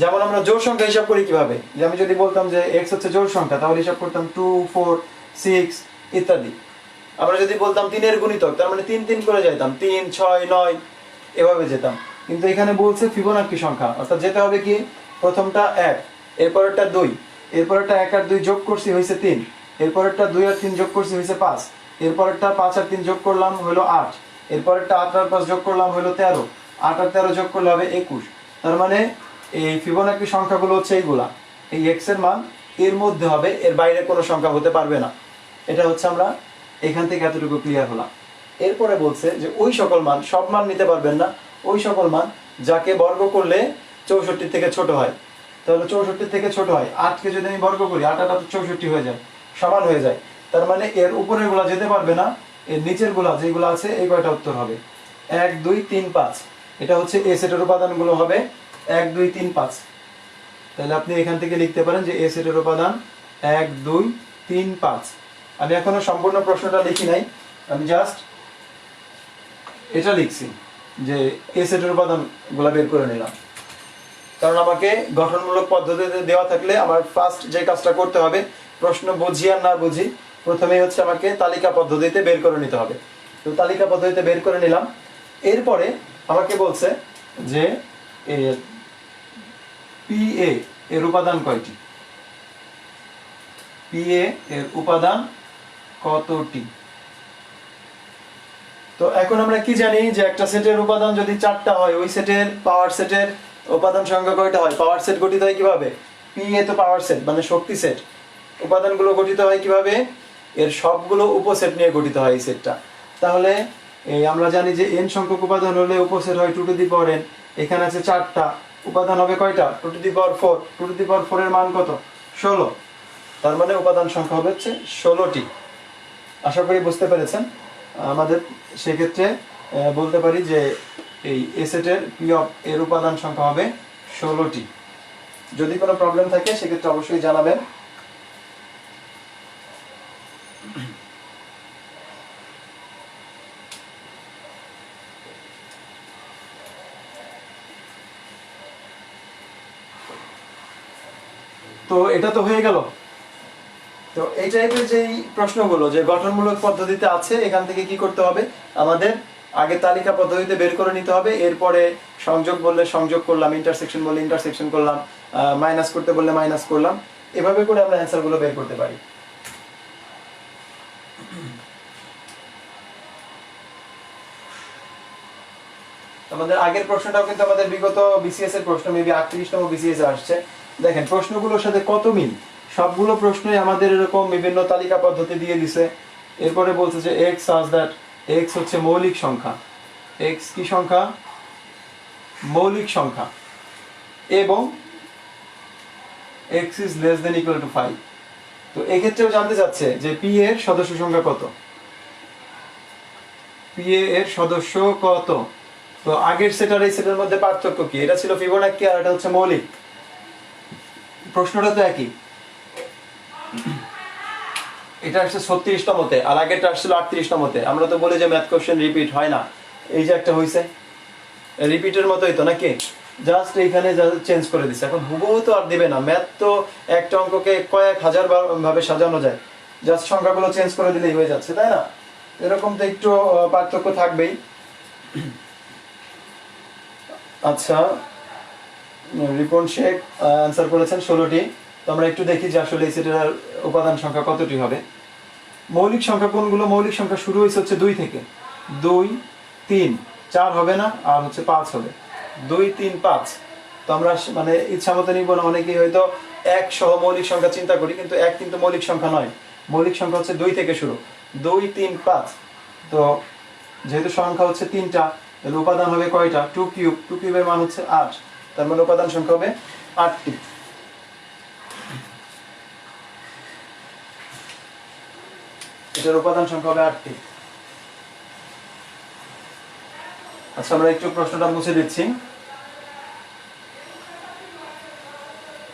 যেমন আমরা জোড় সংখ্যা হিসাব করি কিভাবে, যে আমি যদি বলতাম যে x হচ্ছে জোড় সংখ্যা, তাহলে হিসাব করতাম 2 4 6 ইত্যাদি। আমরা যদি বলতাম 3 এর গুণিতক, তার মানে 3 3 করে যাইতাম, 3 6 9 এভাবে যেতাম। কিন্তু এখানে বলছে ফিবোনাক্কি সংখ্যা, অর্থাৎ যেতে হবে কি প্রথমটা 1, এরপরেরটা 2, এরপরেরটা 1 আর 2 যোগ করছি হয়েছে 3, এরপরেরটা 2 আর 3 যোগ করছি হয়েছে 5, এরপরেরটা 5 আর 3 যোগ করলাম হলো 8, এরপরেরটা 8 আর 5 যোগ করলাম হলো 13, 8 আর 13 যোগ করলে হবে 21। তার মানে এই ফিবোনাক্কি সংখ্যাগুলো হচ্ছে এইগুলা, এই x এর মান এর মধ্যে হবে, এর বাইরে কোনো সংখ্যা হতে পারবে না। এটা হচ্ছে আমরা এখান থেকে এতটুকু ক্লিয়ার হলাম। এরপরে বলছে যে ওই সকল মান, সব মান নিতে পারবেন না, ওই সকল মান যাকে বর্গ করলে 64 থেকে ছোট হয়। তাহলে 64 থেকে ছোট হয়, 8 কে যদি আমি বর্গ করি 8 8 64 হয়ে যায়, সমান হয়ে যায়। তার মানে এর উপরের গুলা যেতে পারবে না, এর নিচের গুলা যেগুলো আছে এই কয়টা উত্তর হবে 1 2 3 5। এটা হচ্ছে এ সেটের উপাদানগুলো হবে 1 2 3 5। তাহলে আপনি এখান থেকে লিখতে পারেন যে এ সেটের উপাদান 1 2 3 5। আমি এখনো সম্পূর্ণ প্রশ্নটা লিখি নাই, আমি জাস্ট এটা লিখছি যে এ সেটের উপাদানগুলো বের করে নিলাম। কারণ আমাকে গঠনমূলক পদ্ধতিতে দেওয়া থাকলে আমার ফার্স্ট যে কাজটা করতে হবে, প্রশ্ন বুঝি আর না বুঝি, প্রথমেই হচ্ছে আমাকে তালিকা পদ্ধতিতে বের করে নিতে হবে। তো তালিকা পদ্ধতিতে বের করে নিলাম। এরপরে আমাকে বলছে যে PA এর উপাদান কয়টি, PA এর উপাদান কতটি। তো এখন আমরা কি জানি যে একটা সেটের উপাদান যদি 4টা হয়, ওই সেটের পাওয়ার সেটের উপাদান সংখ্যা কয়টা হয়? পাওয়ার সেট গঠিত হয় কিভাবে? PA তো পাওয়ার সেট মানে শক্তি সেট। উপাদানগুলো গঠিত হয় কিভাবে? এর সবগুলো উপসেট নিয়ে গঠিত হয় এই সেটটা। তাহলে আমরা জানি যে n সংখ্যক উপাদান হলে উপসেট হয় 2 টু দি পাওয়ার n। এখানে আছে 4টা, উপাদান হবে কয়টা? 2 to the power 4। 2 to the পাওয়ার 4 এর মান কত? 16। তার মানে উপাদান সংখ্যা হবে হচ্ছে 16টি। আশা করি বুঝতে পেরেছেন। আমাদের সেক্ষেত্রে বলতে পারি যে এই এ সেটের পি অফ এর উপাদান সংখ্যা হবে 16টি। যদি কোনো প্রবলেম থাকে সেক্ষেত্রে অবশ্যই জানাবেন। তো এটা তো হয়ে গেল। তো এই টাইপের যেই প্রশ্নগুলো যে গঠনমূলক পদ্ধতিতে আছে, এখান থেকে কি করতে হবে? আমাদের আগে তালিকা পদ্ধতিতে বের করে নিতে হবে, এরপরে সংযোগ বললে সংযোগ করলাম, ইন্টারসেকশন বললে ইন্টারসেকশন করলাম, মাইনাস করতে বললে মাইনাস করলাম। এভাবে করে আমরা অ্যান্সারগুলো বের করতে পারি। আমাদের আগের প্রশ্নটাও কিন্তু আমাদের বিগত বিসিএস এর প্রশ্ন, মেবি 38তম বিসিএস এ আসছে। দেখেন প্রশ্নগুলোর সাথে কত মিল। সবগুলো প্রশ্নই আমাদের এরকম বিভিন্ন তালিকা পদ্ধতি দিয়ে দিছে। এরপরে বলছে যে x such that x হচ্ছে মৌলিক সংখ্যা, x কি সংখ্যা? মৌলিক সংখ্যা, এবং x is less than equal to 5। তো এক্ষেত্রেও জানতে চাচ্ছে যে p এর সদস্য সংখ্যা কত, p এর সদস্য কত। তো আগের সেট আর এই সেটের মধ্যে পার্থক্য কি? এটা ছিল ফিবোনাক্কি আর এটা হচ্ছে মৌলিক। প্রশ্নটা তো একই। এটা আসছে 36তমতে আর আগেরটা আসছিল 38তমতে। আমরা তো বলি যে ম্যাথ কোশ্চেন রিপিট হয় না, এই যে একটা হইছে রিপিটের মতোই তো নাকি, জাস্ট এইখানে চেঞ্জ করে দিছে। এখন হুবহু তো আর দিবে না, ম্যাথ তো একটা অঙ্ককে কয়েক হাজার ভাবে সাজানো যায়, জাস্ট সংখ্যাগুলো চেঞ্জ করে দিলেই হয়ে যাচ্ছে, তাই না? এরকম তো একটু পার্থক্য থাকবেই। আচ্ছা, রিপন শেখ অ্যান্সার করেছেন 16টি। তো আমরা একটু দেখি যে আসলে এই সেটের উপাদান সংখ্যা কতটি হবে। মৌলিক সংখ্যা কোনগুলো? মৌলিক সংখ্যা শুরু হয়েছে হচ্ছে 2 থেকে। 2 3 4 হবে না, আর হচ্ছে 5 হবে। 2 3 5। তো আমরা মানে ইচ্ছা মতো নিব না, অনেকেই হয়তো 1 সহ মৌলিক সংখ্যা চিন্তা করি, কিন্তু 1 কিন্তু মৌলিক সংখ্যা নয়। মৌলিক সংখ্যা হচ্ছে 2 থেকে শুরু, 2 3 5। তো যেহেতু সংখ্যা হচ্ছে 3টা, তাহলে উপাদান হবে কয়টা? 2 কিউব, 2 কিউবের মান হচ্ছে 8, তার মানে উপাদান সংখ্যা হবে 8টি। এটার উপাদান সংখ্যা হবে 8টি। আচ্ছা, আমরা একটু প্রশ্নটা মুছে দিচ্ছি।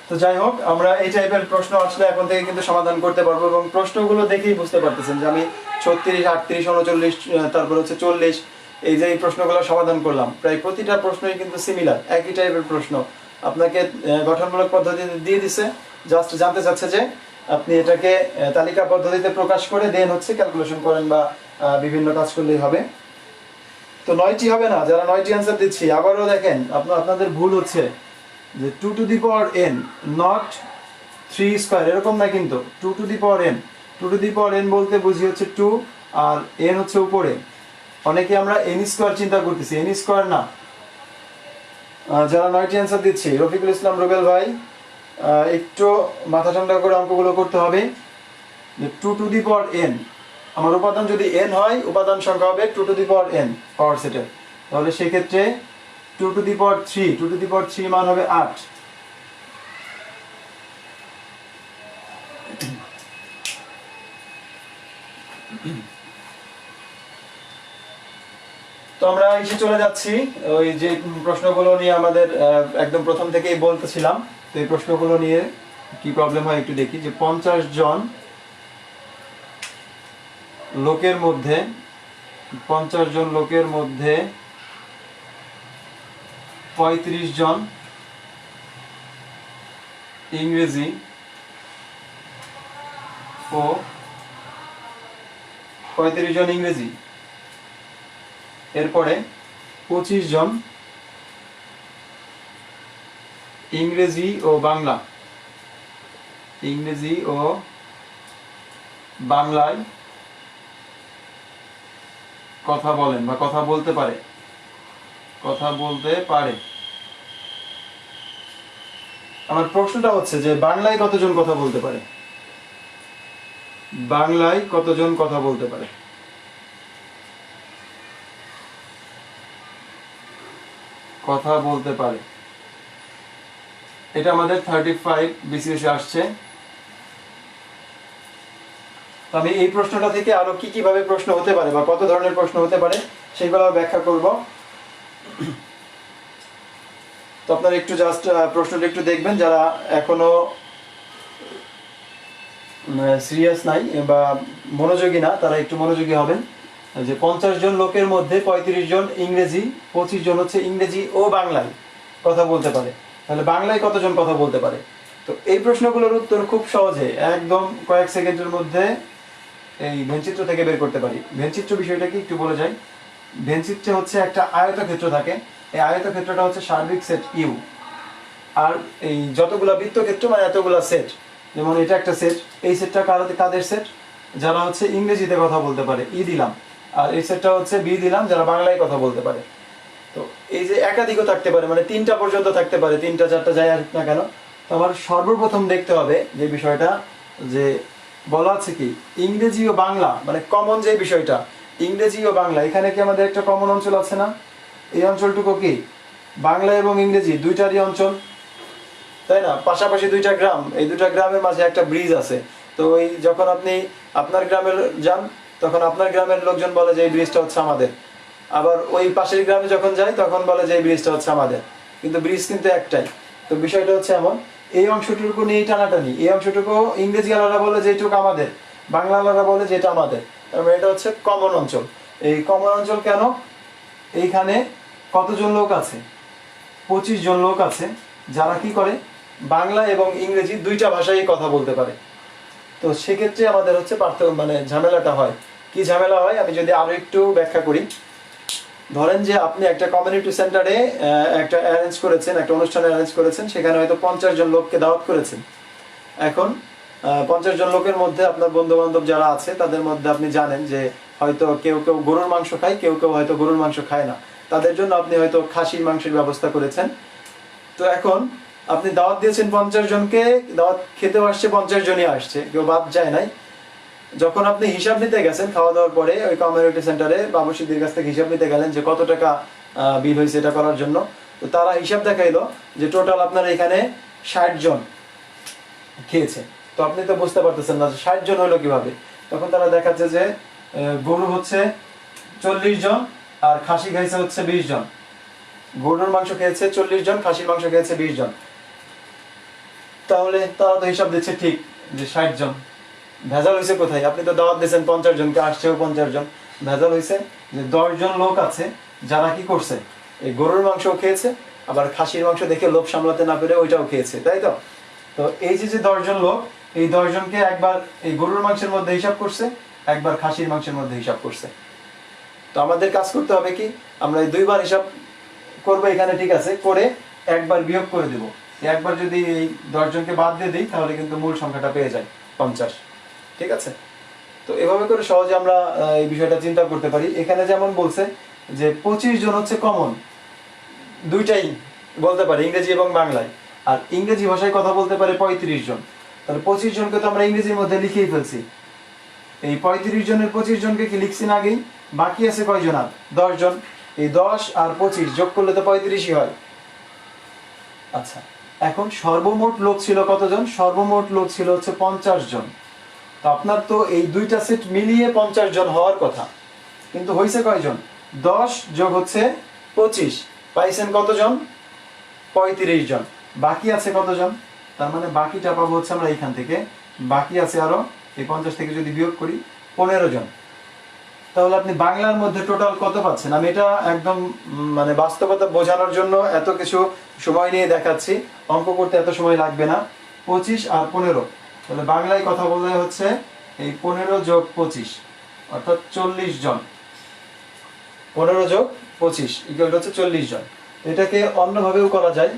তো যাই হোক, আমরা এই টাইপের প্রশ্ন আসলে এখন থেকে কিন্তু সমাধান করতে পারবো, এবং প্রশ্নগুলো দেখেই বুঝতে পারতেছেন যে আমি 36, 38, 39, তারপর হচ্ছে 40, এই যে এই প্রশ্নগুলো সমাধান করলাম, প্রায় প্রতিটা প্রশ্নই কিন্তু সিমিলার, একই টাইপের প্রশ্ন আপনাকে গঠনমূলক পদ্ধতিতে দিয়ে দিছে। জাস্ট জানতে চাচ্ছে যে আপনি এটাকে তালিকা পদ্ধতিতে প্রকাশ করে দেন হচ্ছে ক্যালকুলেশন করেন বা বিভিন্ন কাজ করলেই হবে। তো 9টি হবে না, যারা 9টি অ্যান্সার দিচ্ছি, আবারও দেখেন আপনাদের ভুল হচ্ছে যে 2 to the power n, not 3 square, এরকম না কিন্তু 2 to the power n। 2 to the power n বলতে বুঝি হচ্ছে 2 আর n হচ্ছে উপরে। অনেকে আমরা n স্কয়ার চিন্তা করতেছি, n স্কয়ার না। যারা 9টি অ্যান্সার দিচ্ছি, রফিকুল ইসলাম রুবেল ভাই, একটু মাথা ঠান্ডা করে অঙ্কগুলো করতে হবে। যে 2 টু দি পাওয়ার n, আমার উপাদান যদি n হয়, উপাদান সংখ্যা হবে 2 টু দি পাওয়ার n পাওয়ার সেটের, তাহলে সেক্ষেত্রে 2 to the power 3, 2 to the পাওয়ার 3 মান হবে 8। তো আমরা এসে চলে যাচ্ছি ওই যে প্রশ্নগুলো নিয়ে আমাদের একদম প্রথম থেকেই বলতেছিলাম। তো এই প্রশ্নগুলো নিয়ে কি প্রবলেম হয় একটু দেখি। যে 50 জন লোকের মধ্যে 35 জন ইংরেজি ও 35 জন ইংরেজি, এরপরে 25 জন ইংরেজি ও বাংলায় কথা বলেন বা কথা বলতে পারে। আমার প্রশ্নটা হচ্ছে যে বাংলায় কতজন কথা বলতে পারে? এটা আমাদের 35 BCS আসছে। আমি এই প্রশ্নটা থেকে আরো কিভাবে প্রশ্ন হতে পারে বা কত ধরনের প্রশ্ন হতে পারে সেগুলো ব্যাখ্যা করব। তো আপনারা একটু জাস্ট প্রশ্নটা একটু দেখবেন, যারা এখনো সিরিয়াস নাই বা মনোযোগী না, তারা একটু মনোযোগী হবেন। যে 50 জন লোকের মধ্যে 35 জন ইংরেজি, 25 জন হচ্ছে ইংরেজি ও বাংলায় কথা বলতে পারে, তাহলে বাংলায় কতজন কথা বলতে পারে? তো এই প্রশ্নগুলোর উত্তর খুব সহজে একদম কয়েক সেকেন্ডের মধ্যে এই ভেনচিত্র থেকে বের করতে পারি। ভেনচিত্র বিষয়টা কি একটু বলে যাই। ভেনচিত্রে হচ্ছে একটা আয়তক্ষেত্র থাকে, এই আয়তক্ষেত্রটা হচ্ছে সার্বিক সেট ইউ, আর এই যতগুলা বৃত্তক্ষেত্র মানে এতগুলা সেট। যেমন এটা একটা সেট, এই সেটটা কাদের সেট? যারা হচ্ছে ইংরেজিতে কথা বলতে পারে, ই দিলাম, আর এই সেটটা হচ্ছে বি দিলাম, যারা বাংলায় কথা বলতে পারে। তো এই যে একাধিকও থাকতে পারে, মানে 3টা পর্যন্ত থাকতে পারে, 3টা 4টা যাই আসুক না কেন। তো আমার সর্বপ্রথম দেখতে হবে যে বিষয়টা, যে বলা আছে কি ইংরেজি ও বাংলা, মানে কমন যে বিষয়টা ইংরেজি ও বাংলা, এখানে কি আমাদের একটা কমন অঞ্চল আছে না? এই অঞ্চলটুকু কি বাংলা এবং ইংরেজি দুইটারই অঞ্চল, তাই না? পাশাপাশি 2টা গ্রাম, এই 2টা গ্রামের মাঝে একটা ব্রিজ আছে। তো এই যখন আপনি আপনার গ্রামে যান, তখন আপনার গ্রামের লোকজন বলে যে এই ব্রিজটা হচ্ছে আমাদের, আবার ওই পাশের গ্রামে যখন যাই তখন বলে যে এই ব্রিজটা হচ্ছে আমাদের, কিন্তু ব্রিজ কিন্তু একটাই। তো বিষয়টা হচ্ছে এমন, এই অংশটুকু নিয়ে টানাটানি, এই অংশটুকু ইংরেজি আলাদা বলে যে এইটুকু আমাদের, বাংলা আলাদা বলে যে এটা আমাদের, তার মানে এটা হচ্ছে কমন অঞ্চল। এই কমন অঞ্চল কেন? এইখানে কতজন লোক আছে? 25 জন লোক আছে, যারা কি করে বাংলা এবং ইংরেজি 2টা ভাষায় কথা বলতে পারে। তো সেক্ষেত্রে আমাদের হচ্ছে মানে ঝামেলাটা হয়। কি ঝামেলা হয় আমি যদি আরো একটু ব্যাখ্যা করি। ধরেন যে আপনি একটা কমিউনিটি সেন্টারে একটা অ্যারেঞ্জ করেছেন, একটা অনুষ্ঠান অ্যারেঞ্জ করেছেন, সেখানে হয়তো 50 জন লোককে দাওয়াত করেছেন। এখন 50 জন লোকের মধ্যে আপনার বন্ধু বান্ধব যারা আছে তাদের মধ্যে আপনি জানেন যে হয়তো কেউ কেউ গরুর মাংস খায়, কেউ কেউ হয়তো গরুর মাংস খায় না, তাদের জন্য আপনি হয়তো খাসির মাংসের ব্যবস্থা করেছেন। তো এখন আপনি দাওয়াত দিয়েছেন 50 জনকে, দাওয়াত খেতেও আসছে 50 জনই আসছে, কেউ বাদ যায় নাই। যখন আপনি হিসাব নিতে গেছেন খাওয়া দাওয়ার পরে ওই কমিউনিটি সেন্টারে বাবুর্চিদের কাছ থেকে হিসাব নিতে গেলেন যে কত টাকা বিল হয়েছে এটা করার জন্য, তো তারা হিসাব দেখাইলো যে টোটাল আপনার এখানে 60 জন খেয়েছে। তো আপনি তো বুঝতে পারতেছেন না যে 60 জন হলো কিভাবে। তখন তারা দেখাচ্ছে যে গরু হচ্ছে 40 জন আর খাসি খাইছে হচ্ছে 20 জন। গরুর মাংস খেয়েছে 40 জন, খাসির মাংস খেয়েছে 20 জন। তাহলে তারা তো হিসাব দিচ্ছে ঠিক যে 60 জন। ভেজাল হয়েছে কোথায়? আপনি তো দাওয়াত দিয়েছেন 50 জনকে, আসছেও 50 জন। ভেজাল হয়েছে যে 10 জন লোক আছে যারা কি করছে, এই গরুর মাংসও খেয়েছে, আবার খাসির মাংস দেখে লোভ সামলাতে না পেরে ওইটাও খেয়েছে, তাই তো? তো এই যে 10 জন লোক, এই 10 জনকে একবার এই গরুর মাংসের মধ্যে হিসাব করছে, একবার খাসির মাংসের মধ্যে হিসাব করছে। তো আমাদের কাজ করতে হবে কি, আমরা এই দুইবার হিসাব করবো এখানে, ঠিক আছে, করে একবার বিয়োগ করে দেব। একবার যদি এই 10 জনকে বাদ দিয়ে দিই তাহলে কিন্তু মূল সংখ্যাটা পেয়ে যায় 50। ঠিক আছে? তো এভাবে করে সহজে আমরা এই বিষয়টা চিন্তা করতে পারি। এখানে যেমন বলছে যে 25 জন হচ্ছে কমন, দুইটাই বলতে পারে, ইংরেজি এবং বাংলায়। আর ইংরেজি ভাষায় কথা বলতে পারে 35 জন। তাহলে 25 জনকে তো আমরা ইংরেজির মধ্যে লিখেই ফেলছি। এই 35 জনের 25 জনকে কি লিখছি না আগেই? বাকি আছে কয়জন? আর 10 জন। এই 10 আর 25 যোগ করলে তো 35ই হয়। আচ্ছা, এখন সর্বমোট লোক ছিল কতজন? সর্বমোট লোক ছিল হচ্ছে 50 জন। তো আপনার তো এই দুইটা সেট মিলিয়ে 50 জন হওয়ার কথা, কিন্তু হয়েছে কয়জন? 10 যোগ হচ্ছে 25, পাইছেন কতজন? 35 জন। বাকি আছে কতজন? তার মানে বাকিটা পাবো হচ্ছে আমরা এইখান থেকে, বাকি আছে আরো, এই 50 থেকে যদি বিয়োগ করি 15 জন। তাহলে আপনি বাংলার মধ্যে টোটাল কত পাচ্ছেন? আমি এটা একদম মানে বাস্তবতা বোঝানোর জন্য এত কিছু সময় নিয়ে দেখাচ্ছি, অঙ্ক করতে এত সময় লাগবে না। 25 আর 15, তাহলে বাংলায় কথা বলতে হচ্ছে এই 15 যোগ 25 অর্থাৎ 40 জন। 15 যোগ 25 ইকুয়াল হচ্ছে 40 জন। এটাকে অন্যভাবেও করা যায়।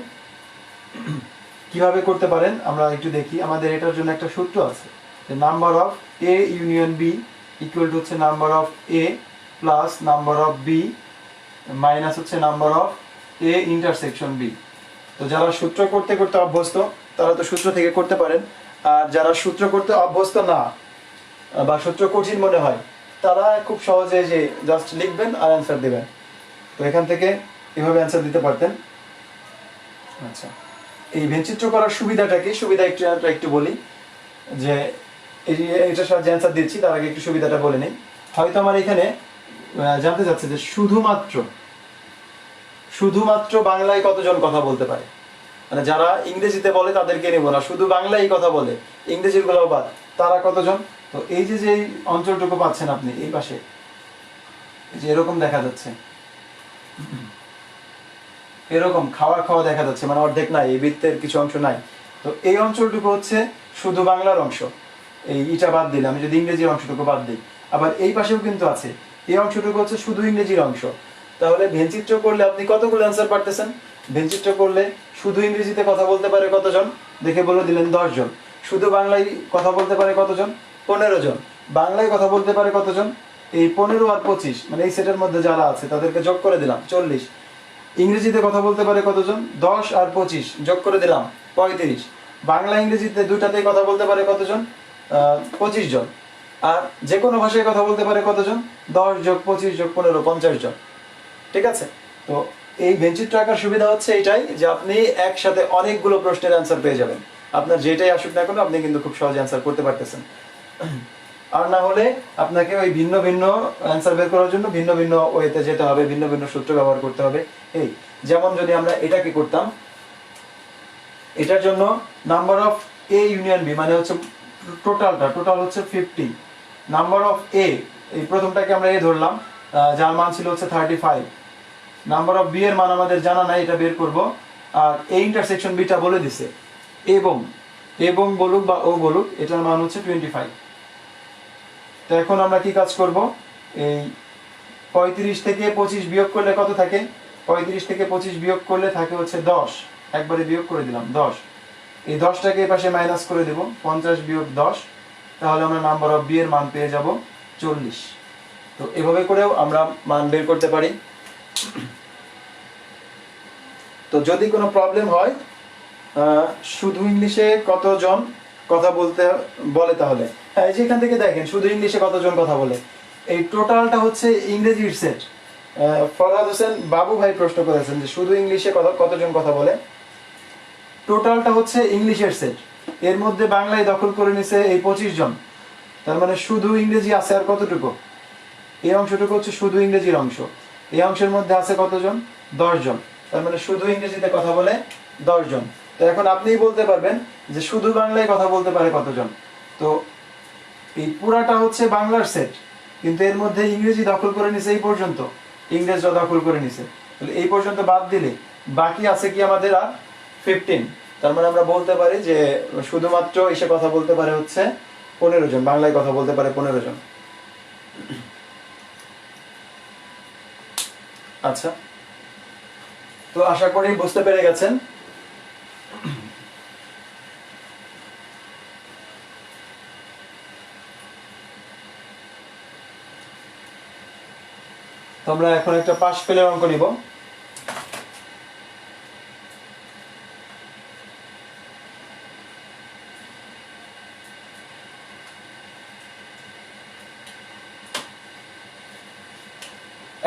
কিভাবে করতে পারেন আমরা একটু দেখি। আমাদের এটার জন্য একটা সূত্র আছে, যে number of A union B equal to হচ্ছে number of A plus number of B minus হচ্ছে number of A intersection B. তো যারা সূত্র করতে করতে অভ্যস্ত তারা তো সূত্র থেকে করতে পারেন, আর যারা সূত্র করতে অভ্যস্ত না বা সূত্র কঠিন মনে হয় তারা খুব সহজে যে জাস্ট লিখবেন আর অ্যান্সার দেবেন। তো এখান থেকে এভাবে অ্যান্সার দিতে পারতেন। আচ্ছা, এই ভেনচিত্র করার সুবিধাটা কি? সুবিধা একটু বলি, যে এটার সাহায্যে অ্যান্সার দিচ্ছি, তার আগে একটু সুবিধাটা বলে নিই। হয়তো আমার এখানে জানতে চাচ্ছে যে শুধুমাত্র বাংলায় কতজন কথা বলতে পারে, মানে যারা ইংরেজিতে বলে তাদেরকে নেব না, শুধু বাংলায় কথা বলে, ইংরেজির গুলো বাদ, তারা কতজন? তো এই যে যে অঞ্চলটুকু পাচ্ছেন আপনি এই পাশে, যে এরকম দেখা যাচ্ছে, এরকম খাওয়া দেখা যাচ্ছে, মানে অর্ধেক নাই, এই বৃত্তের কিছু অংশ নাই। তো এই অঞ্চলটুকু হচ্ছে শুধু বাংলার অংশ, এই ইটা বাদ দিলে, আমি যদি ইংরেজির অংশটুকু বাদ দিই। আবার এই পাশেও কিন্তু আছে, এই অংশটুকু হচ্ছে শুধু ইংরেজির অংশ। তাহলে ভেনচিত্র করলে আপনি কতগুলো অ্যান্সার পারতেছেন? ভেনচিত্র করলে শুধু ইংরেজিতে কথা বলতে পারে কতজন? দেখে বলে দিলেন 10 জন। শুধু বাংলায় কথা বলতে পারে কতজন? 15 জন। বাংলায় কথা বলতে পারে কতজন? এই 15 আর 25, মানে এই সেটের মধ্যে যারা আছে তাদেরকে যোগ করে দিলাম 40। ইংরেজিতে কথা বলতে পারে কতজন? 10 আর 25 যোগ করে দিলাম 35। বাংলা ইংরেজিতে দুইটাতেই কথা বলতে পারে কতজন? 25 জন। আর যে কোনো ভাষায় কথা বলতে পারে কতজন? 10 যোগ 25 যোগ 15, 50 জন। ঠিক আছে? তো এই ভেনচিত্র আঁকার সুবিধা হচ্ছে এটাই, যে আপনি একসাথে অনেকগুলো প্রশ্নের অ্যান্সার পেয়ে যাবেন। আপনার যেটাই আসুক না কেন আপনি কিন্তু খুব সহজে অ্যান্সার করতে পারতেছেন। আর না হলে আপনাকে ওই ভিন্ন ভিন্ন অ্যান্সার বের করার জন্য ভিন্ন ভিন্ন ওয়েতে যেতে হবে, ভিন্ন ভিন্ন সূত্র ব্যবহার করতে হবে। এই যেমন যদি আমরা এটাকে করতাম, এটার জন্য number of A union B মানে হচ্ছে টোটাল হচ্ছে 50। নাম্বার অফ এ, এই প্রথমটাকে আমরা এ ধরলাম, যার মান ছিল হচ্ছে 35। নাম্বার অফ বি এর মান আমাদের জানা নাই, এটা বের করব। আর এ ইন্টারসেকশন বিটা বলে দিছে, এবং বলুক বা ও বলুক, এটার মান হচ্ছে 25। তো এখন আমরা কি কাজ করব? এই 35 থেকে 25 বিয়োগ করলে কত থাকে? 35 থেকে 25 বিয়োগ করলে থাকে হচ্ছে 10। একবারে বিয়োগ করে দিলাম 10। এই 10টাকে এই পাশে মাইনাস করে দেব, 50 বিয়োগ 10, তাহলে আমরা নাম্বার অফ বি এর মান পেয়ে যাব 40। তো এভাবে করেও আমরা মান বের করতে পারি। তো যদি কোনো প্রবলেম হয়, শুধু ইংলিশে কতজন কথা বলতে বলে, তাহলে এই যে এখান থেকে দেখেন শুধু ইংলিশে কতজন কথা বলে, এই টোটালটা হচ্ছে ইংরেজির সেট। ফরহাদ হোসেন বাবু ভাই প্রশ্ন করেছেন যে শুধু ইংলিশে কতজন কথা বলে, টোটালটা হচ্ছে ইংলিশের সেট। এর মধ্যে বাংলায় দখল করে নিছে এই 25 জন, তার মানে শুধু ইংরেজি আছে আর কতটুকু, এই অংশটুকু হচ্ছে শুধু ইংরেজির অংশ। এই অংশের মধ্যে আছে কতজন, 10 জন, তার মানে শুধু ইংরেজিতে কথা বলে 10 জন। তো এখন আপনিই বলতে পারবেন যে শুধু বাংলায় কথা বলতে পারে কতজন। তো এই পুরাটা হচ্ছে বাংলার সেট, কিন্তু এর মধ্যে ইংরেজি দখল করে নিছে এই পর্যন্ত, ইংরেজরা দখল করে নিছে, তাহলে এই পর্যন্ত বাদ দিলে বাকি আছে কি আমাদের আর 15। তার মানে আমরা বলতে পারি যে শুধুমাত্র এসে কথা বলতে পারে হচ্ছে 15 জন, বাংলায় কথা বলতে পারে 15 জন। আচ্ছা, তো আশা করি বুঝতে পেরে গেছেন। তো আমরা এখন একটা পাশ ফেলের অঙ্ক নিব।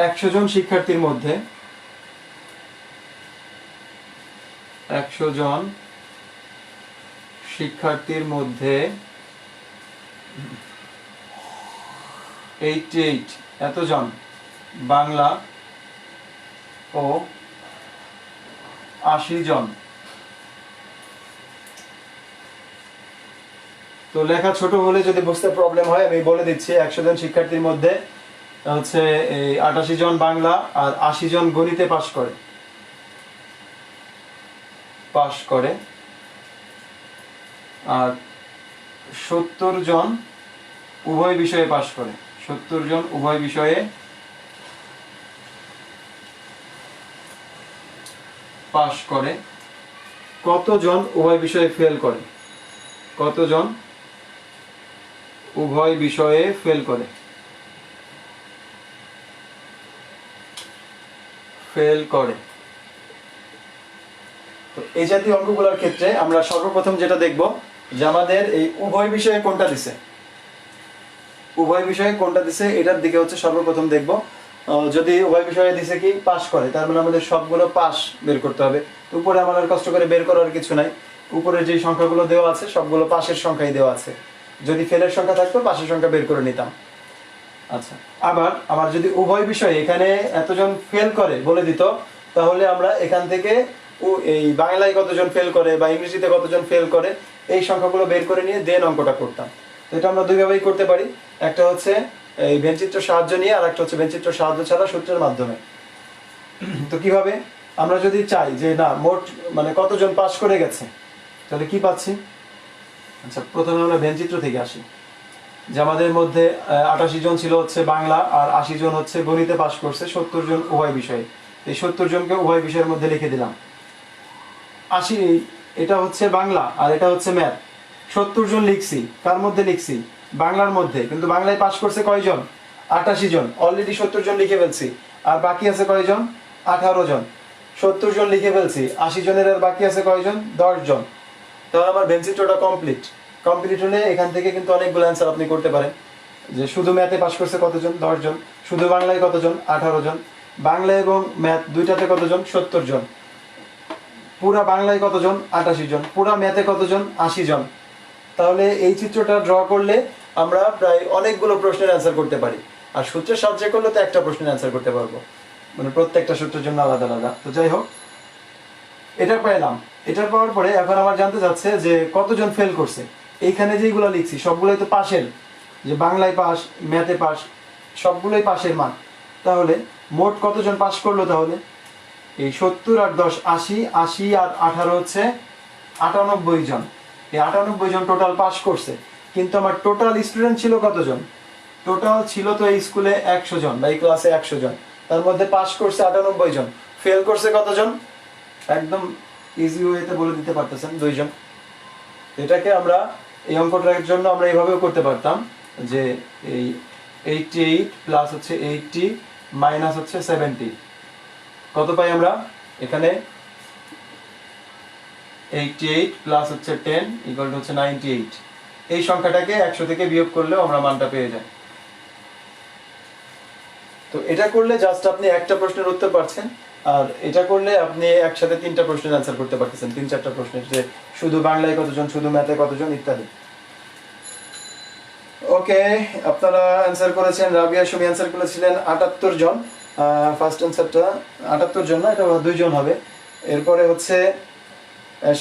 একশো জন শিক্ষার্থীর মধ্যে 100 জন শিক্ষার্থীর মধ্যে 88 এতজন বাংলা ও 80 জন। তো লেখা ছোট হলে যদি বুঝতে প্রবলেম হয় আমি বলে দিচ্ছি, 100 জন শিক্ষার্থীর মধ্যে হচ্ছে এই 88 জন বাংলা আর 80 জন গণিতে পাশ করে আর 70 জন উভয় বিষয়ে পাশ করে, 70 জন উভয় বিষয়ে পাশ করে। কতজন উভয় বিষয়ে ফেল করে, কতজন উভয় বিষয়ে ফেল করে, তো এই জাতীয় অঙ্কগুলোর ক্ষেত্রে আমরা সর্বপ্রথম যেটা দেখব যে আমাদের এই উভয় বিষয়ে কোনটা দিছে, উভয় বিষয়ে কোনটা দিছে এটার দিকে হচ্ছে সর্বপ্রথম দেখব। যদি উভয় বিষয়ে দিছে কি পাস করে, তার মানে আমাদের সবগুলো পাস বের করতে হবে। উপরে আমাদের কষ্ট করে বের করার কিছু নাই, উপরে যে সংখ্যাগুলো দেওয়া আছে সবগুলো পাশের সংখ্যাই দেওয়া আছে, যদি ফেলের সংখ্যা থাকতো পাশের সংখ্যা বের করে নিতাম। আচ্ছা, আবার আমার যদি উভয় বিষয়ে এখানে এতজন ফেল করে বলে দিত, তাহলে আমরা এখান থেকে এই বাংলায় কতজন ফেল করে বা ইংরেজিতে কতজন ফেল করে এই সংখ্যাগুলো বের করে নিয়ে দেন অঙ্কটা করতাম। তো এটা আমরা দুইভাবেই করতে পারি, একটা হচ্ছে এই ভেনচিত্র সাহায্য নিয়ে আর একটা হচ্ছে ভেনচিত্র সাহায্য ছাড়া সূত্রের মাধ্যমে। তো কিভাবে, আমরা যদি চাই যে না মোট মানে কতজন পাস করে গেছে, তাহলে কি পাচ্ছি। আচ্ছা, প্রথমে আমরা ভেনচিত্র থেকে আসি, যে আমাদের মধ্যে 88 জন ছিল হচ্ছে বাংলা আর 80 জন হচ্ছে গণিতে পাশ করছে, 70 জন উভয় বিষয়ে। এই 70 জনকে উভয় বিষয়ের মধ্যে লিখে দিলাম। 80 এটা হচ্ছে বাংলা আর এটা হচ্ছে ম্যাথ। 70 জন লিখছি, কার মধ্যে লিখছি, বাংলার মধ্যে, কিন্তু বাংলায় পাশ করছে কয়জন, 88 জন, অলরেডি 70 জন লিখে ফেলছি। আর বাকি আছে কয়জন, 18 জন। 70 জন লিখে ফেলছি, 80 জনের আর বাকি আছে কয়জন, 10 জন। তাহলে আমার ভেনচিত্রটা কমপ্লিট হলে এখান থেকে কিন্তু অনেকগুলো অ্যান্সার আপনি করতে পারেন, যে শুধু ম্যাথে পাশ করছে কতজন, 10 জন, শুধু বাংলায় কতজন, 18 জন, বাংলা এবং ম্যাথ দুইটাতে কতজন, 70 জন, পুরা বাংলায় কতজন, 88 জন, পুরা ম্যাথে কতজন, 80 জন। তাহলে এই চিত্রটা ড্র করলে আমরা প্রায় অনেকগুলো প্রশ্নের অ্যান্সার করতে পারি। আর সূত্রের সাহায্যে করলে তো একটা প্রশ্নের অ্যান্সার করতে পারবো, মানে প্রত্যেকটা সূত্রের জন্য আলাদা আলাদা। তো যাই হোক, এটা পেলাম। এটার পাওয়ার পরে এখন আমার জানতে চাচ্ছে যে কতজন ফেল করছে। এইখানে যেগুলো লিখছি সবগুলোই তো পাশের, যে বাংলায় পাস, ম্যাথে পাস, সবগুলোই পাশের মান। তাহলে মোট কতজন পাস করলো, তাহলে এই 70 আর 10 80, 80 আর 18 হচ্ছে 98 জন। এই 98 জন টোটাল পাস করছে, কিন্তু আমার টোটাল স্টুডেন্ট ছিল কতজন, টোটাল ছিল তো এই স্কুলে 100 জন বা এই ক্লাসে 100 জন, তার মধ্যে পাস করছে 98 জন, ফেল করছে কতজন, একদম ইজি ওয়েতে বলে দিতে পারতেছেন, 2 জন। এটাকে আমরা এই অঙ্কটার জন্য আমরা এইভাবেও করতে পারতাম, যে এই 88 প্লাস হচ্ছে 80 মাইনাস হচ্ছে 70, কত পাই আমরা এখানে, 88 প্লাস হচ্ছে 10 ইকুয়াল টু হচ্ছে 98। এই সংখ্যাটাকে 100 থেকে বিয়োগ করলেও আমরা মানটা পেয়ে যাই। তো এটা করলে জাস্ট আপনি একটা প্রশ্নের উত্তর পাচ্ছেন, আর এটা করলে আপনি একসাথে 3টা প্রশ্নের অ্যান্সার করতে পারতেছেন, 3-4টা প্রশ্নের, যে শুধু বাংলায় কতজন, শুধু ম্যাথে কতজন ইত্যাদি। ওকে, আপনারা অ্যান্সার করেছেন, রাবিয়া সুমি অ্যান্সার করেছিলেন 78 জন। ফার্স্ট অ্যান্সারটা 78 জন না, এটা 2 জন হবে। এরপরে হচ্ছে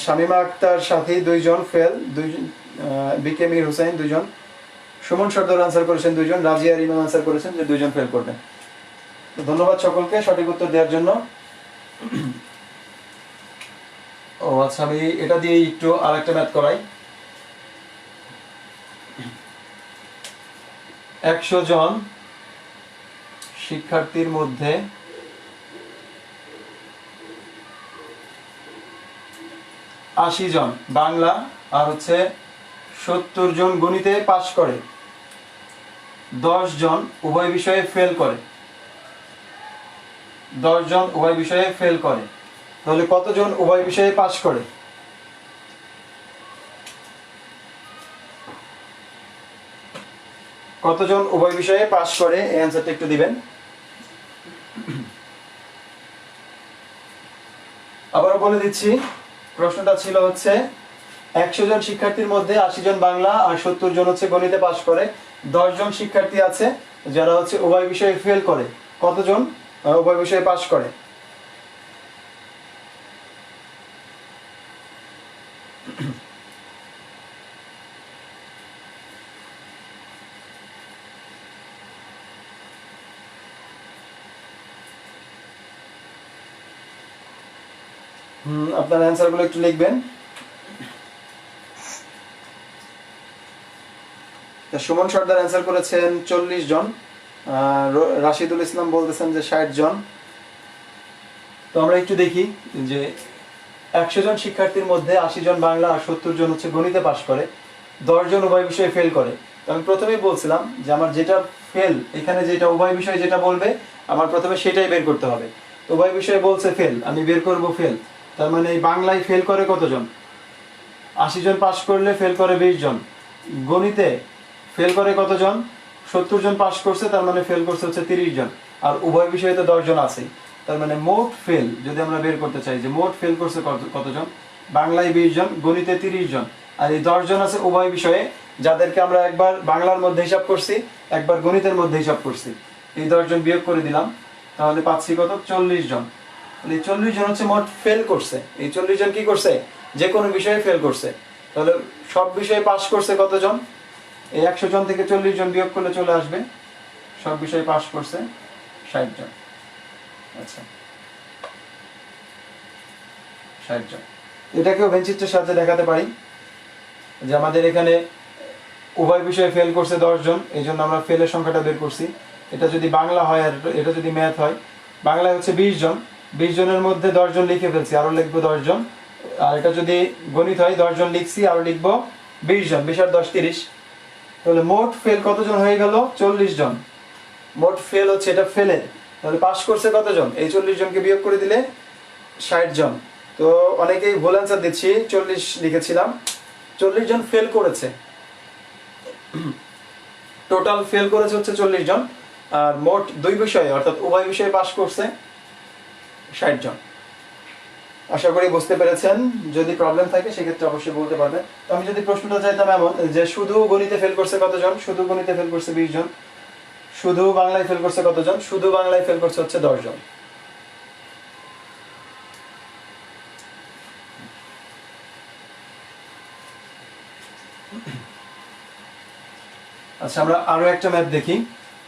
শামিমা আক্তার সাথী 2 জন ফেল, 2 বিকে মির হুসাইন 2 জন, সুমন সর্দার অ্যান্সার করেছেন 2 জন, রাজিয়া রিমা অ্যান্সার করেছেন যে 2 জন ফেল করবেন। ধন্যবাদ সকলকে সঠিক উত্তর দেওয়ার জন্য। ও আচ্ছা, আমি এটা দিয়ে একটু আরেকটা ম্যাথ করাই। 100 জন শিক্ষার্থীর মধ্যে 80 জন বাংলা আর হচ্ছে 70 জন গণিতে পাশ করে, 10 জন উভয় বিষয়ে ফেল করে, 10 জন উভয় বিষয়ে ফেল করে, তাহলে কতজন উভয় বিষয়ে পাশ করে? কতজন উভয় বিষয়ে পাশ করে, এই অ্যান্সারটা একটু দিবেন। আবারও বলে দিচ্ছি, প্রশ্নটা ছিল হচ্ছে 100 জন শিক্ষার্থীর মধ্যে 80 জন বাংলা আর 70 জন হচ্ছে গণিতে পাশ করে, 10 জন শিক্ষার্থী আছে যারা হচ্ছে উভয় বিষয়ে ফেল করে, কতজন উভয় বিষয়ে পাশ করে? আপনার অ্যান্সারগুলো একটু লিখবেন। সুমন সর্দার অ্যান্সার করেছেন 40 জন, রাশিদুল ইসলাম বলতেছেন যে 60 জন। তো আমরা একটু দেখি যে 100 জন শিক্ষার্থীর মধ্যে 80 জন বাংলা আর 70 জন হচ্ছে গণিতে পাশ করে, 10 জন উভয় বিষয়ে ফেল করে। তো আমি প্রথমেই বলছিলাম যে আমার যেটা ফেল, এখানে যেটা উভয় বিষয় যেটা বলবে আমার প্রথমে সেটাই বের করতে হবে। তো উভয় বিষয়ে বলছে ফেল, আমি বের করব ফেল। তার মানে এই বাংলায় ফেল করে কতজন? 80 জন পাশ করলে ফেল করে 20 জন। গণিতে ফেল করে কতজন? 70 জন পাশ করছে, তার মানে ফেল করছে হচ্ছে 30 জন। আর উভয় বিষয়ে তো 10 জন আছেই, তার মানে মোট ফেল যদি আমরা বের করতে চাই যে মোট ফেল করছে কতজন, বাংলায় 20 জন, গণিতে 30 জন, আর এই 10 জন আছে উভয় বিষয়ে, যাদেরকে আমরা একবার বাংলার মধ্যে হিসাব করছি, একবার গণিতের মধ্যে হিসাব করছি। এই 10 জন বিয়োগ করে দিলাম, তাহলে পাচ্ছি কত? 40 জন। এই 40 জন হচ্ছে মোট ফেল করছে। এই 40 জন কি করছে? যে কোনো বিষয়ে ফেল করছে। তাহলে সব বিষয়ে পাশ করছে কতজন? এই 100 জন থেকে 40 জন বিয়োগ করলে চলে আসবে সব বিষয়ে পাশ করছে 60 জন। আচ্ছা, 60 জন। এটাকেও ভেনচিত্রের সাহায্যে দেখাতে পারি যে আমাদের এখানে উভয় বিষয়ে ফেল করছে 10 জন, এই জন্য আমরা ফেলের সংখ্যাটা বের করছি। এটা যদি বাংলা হয় আর এটা যদি ম্যাথ হয়, বাংলায় হচ্ছে 20 জন, 20 জনের মধ্যে 10 জন লিখে ফেলছি, আরো লিখবো 10 জন। আর এটা যদি গণিত হয়, 10 জন লিখছি, আরো লিখবো 20 জন, 20 আর 10 30। তাহলে মোট ফেল কতজন হয়ে গেল? 40 জন। মোট ফেল হচ্ছে এটা ফেলে, তাহলে পাস করছে কতজন? এই 40 জনকে বিয়োগ করে দিলে 60 জন। তো অনেকেই ভুল অ্যান্সার দিচ্ছি, 40 লিখেছিলাম, 40 জন ফেল করেছে। টোটাল ফেল করেছে হচ্ছে 40 জন, আর মোট দুই বিষয়ে অর্থাৎ উভয় বিষয়ে পাস করছে 60 জন। আশা করি বুঝতে পেরেছেন। যদি প্রবলেম থাকে সেক্ষেত্রে অবশ্যই বলতে পারবেন। তো আমি যদি প্রশ্নটা চাইতাম এমন যে শুধু গণিতে ফেল করছে কতজন? শুধু গণিতে ফেল করছে 20 জন। শুধু বাংলায় ফেল করছে কতজন? শুধু বাংলায় ফেল করছে হচ্ছে 10 জন। আচ্ছা, আমরা আরো একটা ম্যাথ দেখি,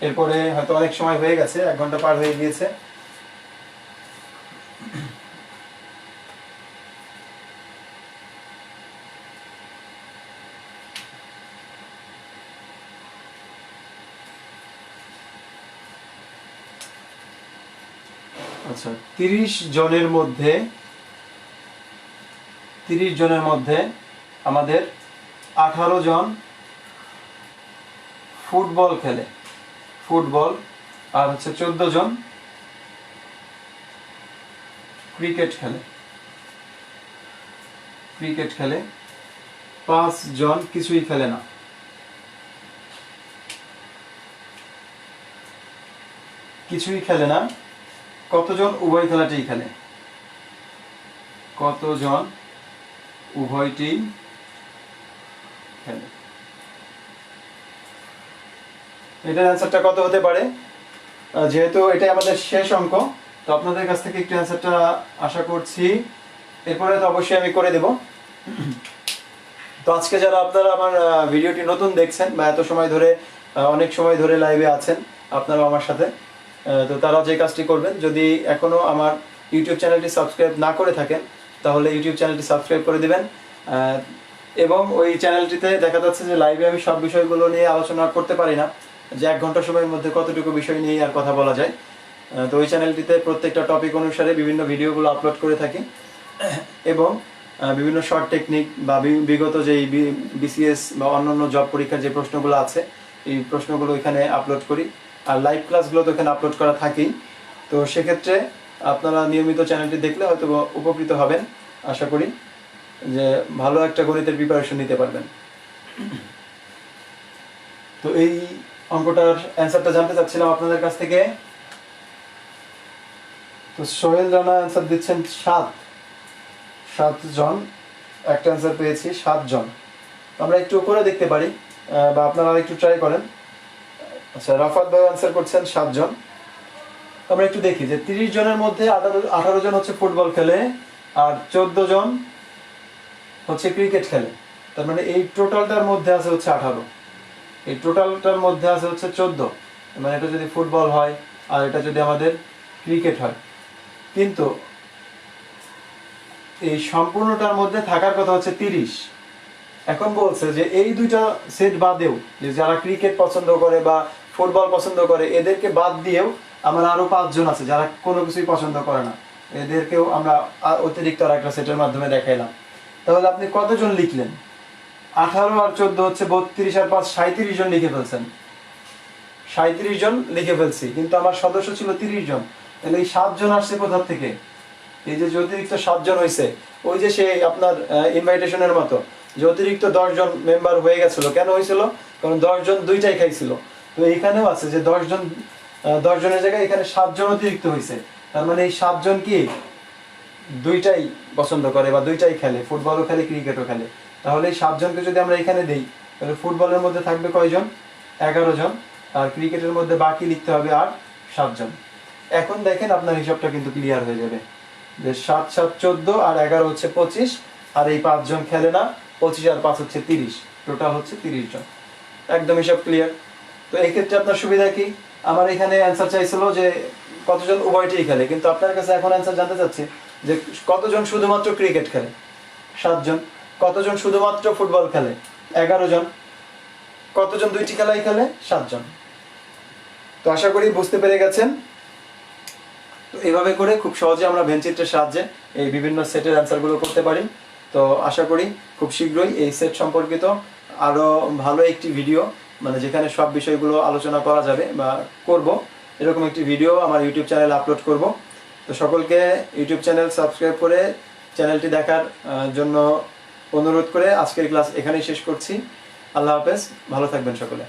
এরপরে হয়তো অনেক সময় হয়ে গেছে, 1 ঘন্টা পার হয়ে গিয়েছে। আচ্ছা, 30 জনের মধ্যে আমাদের 18 জন ফুটবল খেলে, ফুটবল, আর হচ্ছে 14 জন ক্রিকেট খেলে, 5 জন কিছুই খেলে না। কিছুই খেলে না, কতজন উভয় খেলাটি খেলে? কতজন উভয়টি খেলে? এটার অ্যান্সারটা কত হতে পারে? যেহেতু এটাই আমাদের শেষ অঙ্ক, তো আপনাদের কাছ থেকে একটু অ্যান্সারটা আশা করছি। এরপরে তো অবশ্যই আমি করে দেব। তো আজকে যারা আপনারা আমার ভিডিওটি নতুন দেখছেন বা এত সময় ধরে অনেক সময় ধরে লাইভে আছেন আপনারা আমার সাথে, তো তারা যে কাজটি করবেন, যদি এখনো আমার ইউটিউব চ্যানেলটি সাবস্ক্রাইব না করে থাকেন তাহলে ইউটিউব চ্যানেলটি সাবস্ক্রাইব করে দিবেন। এবং ওই চ্যানেলটিতে দেখা যাচ্ছে যে লাইভে আমি সব বিষয়গুলো নিয়ে আলোচনা করতে পারি না, যে 1 ঘন্টা সময়ের মধ্যে কতটুকু বিষয় নিয়ে আর কথা বলা যায়। তো ওই চ্যানেলটিতে প্রত্যেকটা টপিক অনুসারে বিভিন্ন ভিডিওগুলো আপলোড করে থাকি এবং বিভিন্ন শর্ট টেকনিক বা বিগত যেই বিসিএস বা অন্যান্য জব পরীক্ষার যে প্রশ্নগুলো আছে এই প্রশ্নগুলো এখানে আপলোড করি, আর লাইভ ক্লাসগুলো তো এখানে আপলোড করা থাকেই। তো সেক্ষেত্রে আপনারা নিয়মিত চ্যানেলটি দেখলে হয়তো উপকৃত হবেন, আশা করি যে ভালো একটা গণিতের প্রিপারেশন নিতে পারবেন। তো এই অঙ্কটার অ্যান্সারটা জানতে চাচ্ছিলাম আপনাদের কাছ থেকে। তো সোহেল রানা অ্যান্সার দিচ্ছেন 7 জন, একটা অ্যান্সার পেয়েছি 7 জন। আমরা একটু করে দেখতে পারি বা আপনারা একটু ট্রাই করেন। আচ্ছা, রাফাত ভাই অ্যান্সার করছেন 7 জন। আমরা একটু দেখি যে 30 জনের মধ্যে 18 জন হচ্ছে ফুটবল খেলে আর 14 জন হচ্ছে ক্রিকেট খেলে। তার মানে এই টোটালটার মধ্যে আছে হচ্ছে 18, এই টোটালটার মধ্যে আছে হচ্ছে 14। মানে এটা যদি ফুটবল হয় আর এটা যদি আমাদের ক্রিকেট হয়, কিন্তু এই সম্পূর্ণটার মধ্যে থাকার কথা হচ্ছে 30। এখন বলছে যে এই দুইটা সেট বাদেও, যে যারা ক্রিকেট পছন্দ করে বা ফুটবল পছন্দ করে এদেরকে বাদ দিয়েও আমার আরো 5 জন আছে যারা কোনো কিছুই পছন্দ করে না, এদেরকেও আমরা অতিরিক্ত আর একটা সেটের মাধ্যমে দেখাইলাম। তাহলে আপনি কতজন লিখলেন? 18 আর 14 হচ্ছে 32 আর 5 37 জন লিখে ফেলছেন। 37 জন লিখে ফেলছি, কিন্তু আমার সদস্য ছিল 30 জন। তাহলে এই 7 জন আসছে কোথা থেকে? এই যে অতিরিক্ত 7 জন হয়েছে, ওই যে সে আপনার ইনভাইটেশনের মতো যে অতিরিক্ত 10 জন মেম্বার হয়ে গেছিল। কেন হয়েছিল? কারণ 10 জন দুইটাই খাইছিল। তো এইখানেও আছে যে 10 জন, 10 জনের জায়গায় এখানে 7 জন অতিরিক্ত হয়েছে। তার মানে এই 7 জন কি দুইটাই পছন্দ করে বা দুইটাই খেলে, ফুটবলও খেলে ক্রিকেটও খেলে। তাহলে এই 7 জনকে যদি আমরা এখানে দেই তাহলে ফুটবলের মধ্যে থাকবে কয়জন? 11 জন। আর ক্রিকেটের মধ্যে বাকি লিখতে হবে আর 7 জন। এখন দেখেন আপনার হিসাবটা কিন্তু ক্লিয়ার হয়ে যাবে যে 7 7 14 আর 11 হচ্ছে 25, আর এই 5 জন খেলে না, 25 আর 5 হচ্ছে 30, টোটাল হচ্ছে 30 জন। একদম হিসাব ক্লিয়ার। তো এই ক্ষেত্রে আপনার সুবিধা কি? আমার এখানে অ্যান্সার চাইছিল যে কতজন উভয়টিই খেলে, কিন্তু আপনার কাছে এখন অ্যান্সার জানতে চাচ্ছি যে কতজন শুধুমাত্র ক্রিকেট খেলে? 7 জন। কতজন শুধুমাত্র ফুটবল খেলে? 11 জন। কতজন দুইটি খেলাই খেলে? 7 জন। তো আশা করি বুঝতে পেরে গেছেন। তো এইভাবে করে খুব সহজে আমরা ভেনচিত্রের সাহায্যে এই বিভিন্ন সেটের অ্যান্সারগুলো করতে পারি। তো আশা করি খুব শীঘ্রই এই সেট সম্পর্কিত আরও ভালো একটি ভিডিও, মানে যেখানে সব বিষয়গুলো আলোচনা করা যাবে বা করব, এরকম একটি ভিডিও আমার ইউটিউব চ্যানেলে আপলোড করব। তো সকলকে ইউটিউব চ্যানেল সাবস্ক্রাইব করে চ্যানেলটি দেখার জন্য অনুরোধ করে আজকের ক্লাস এখানেই শেষ করছি। আল্লাহ হাফেজ, ভালো থাকবেন সকলে।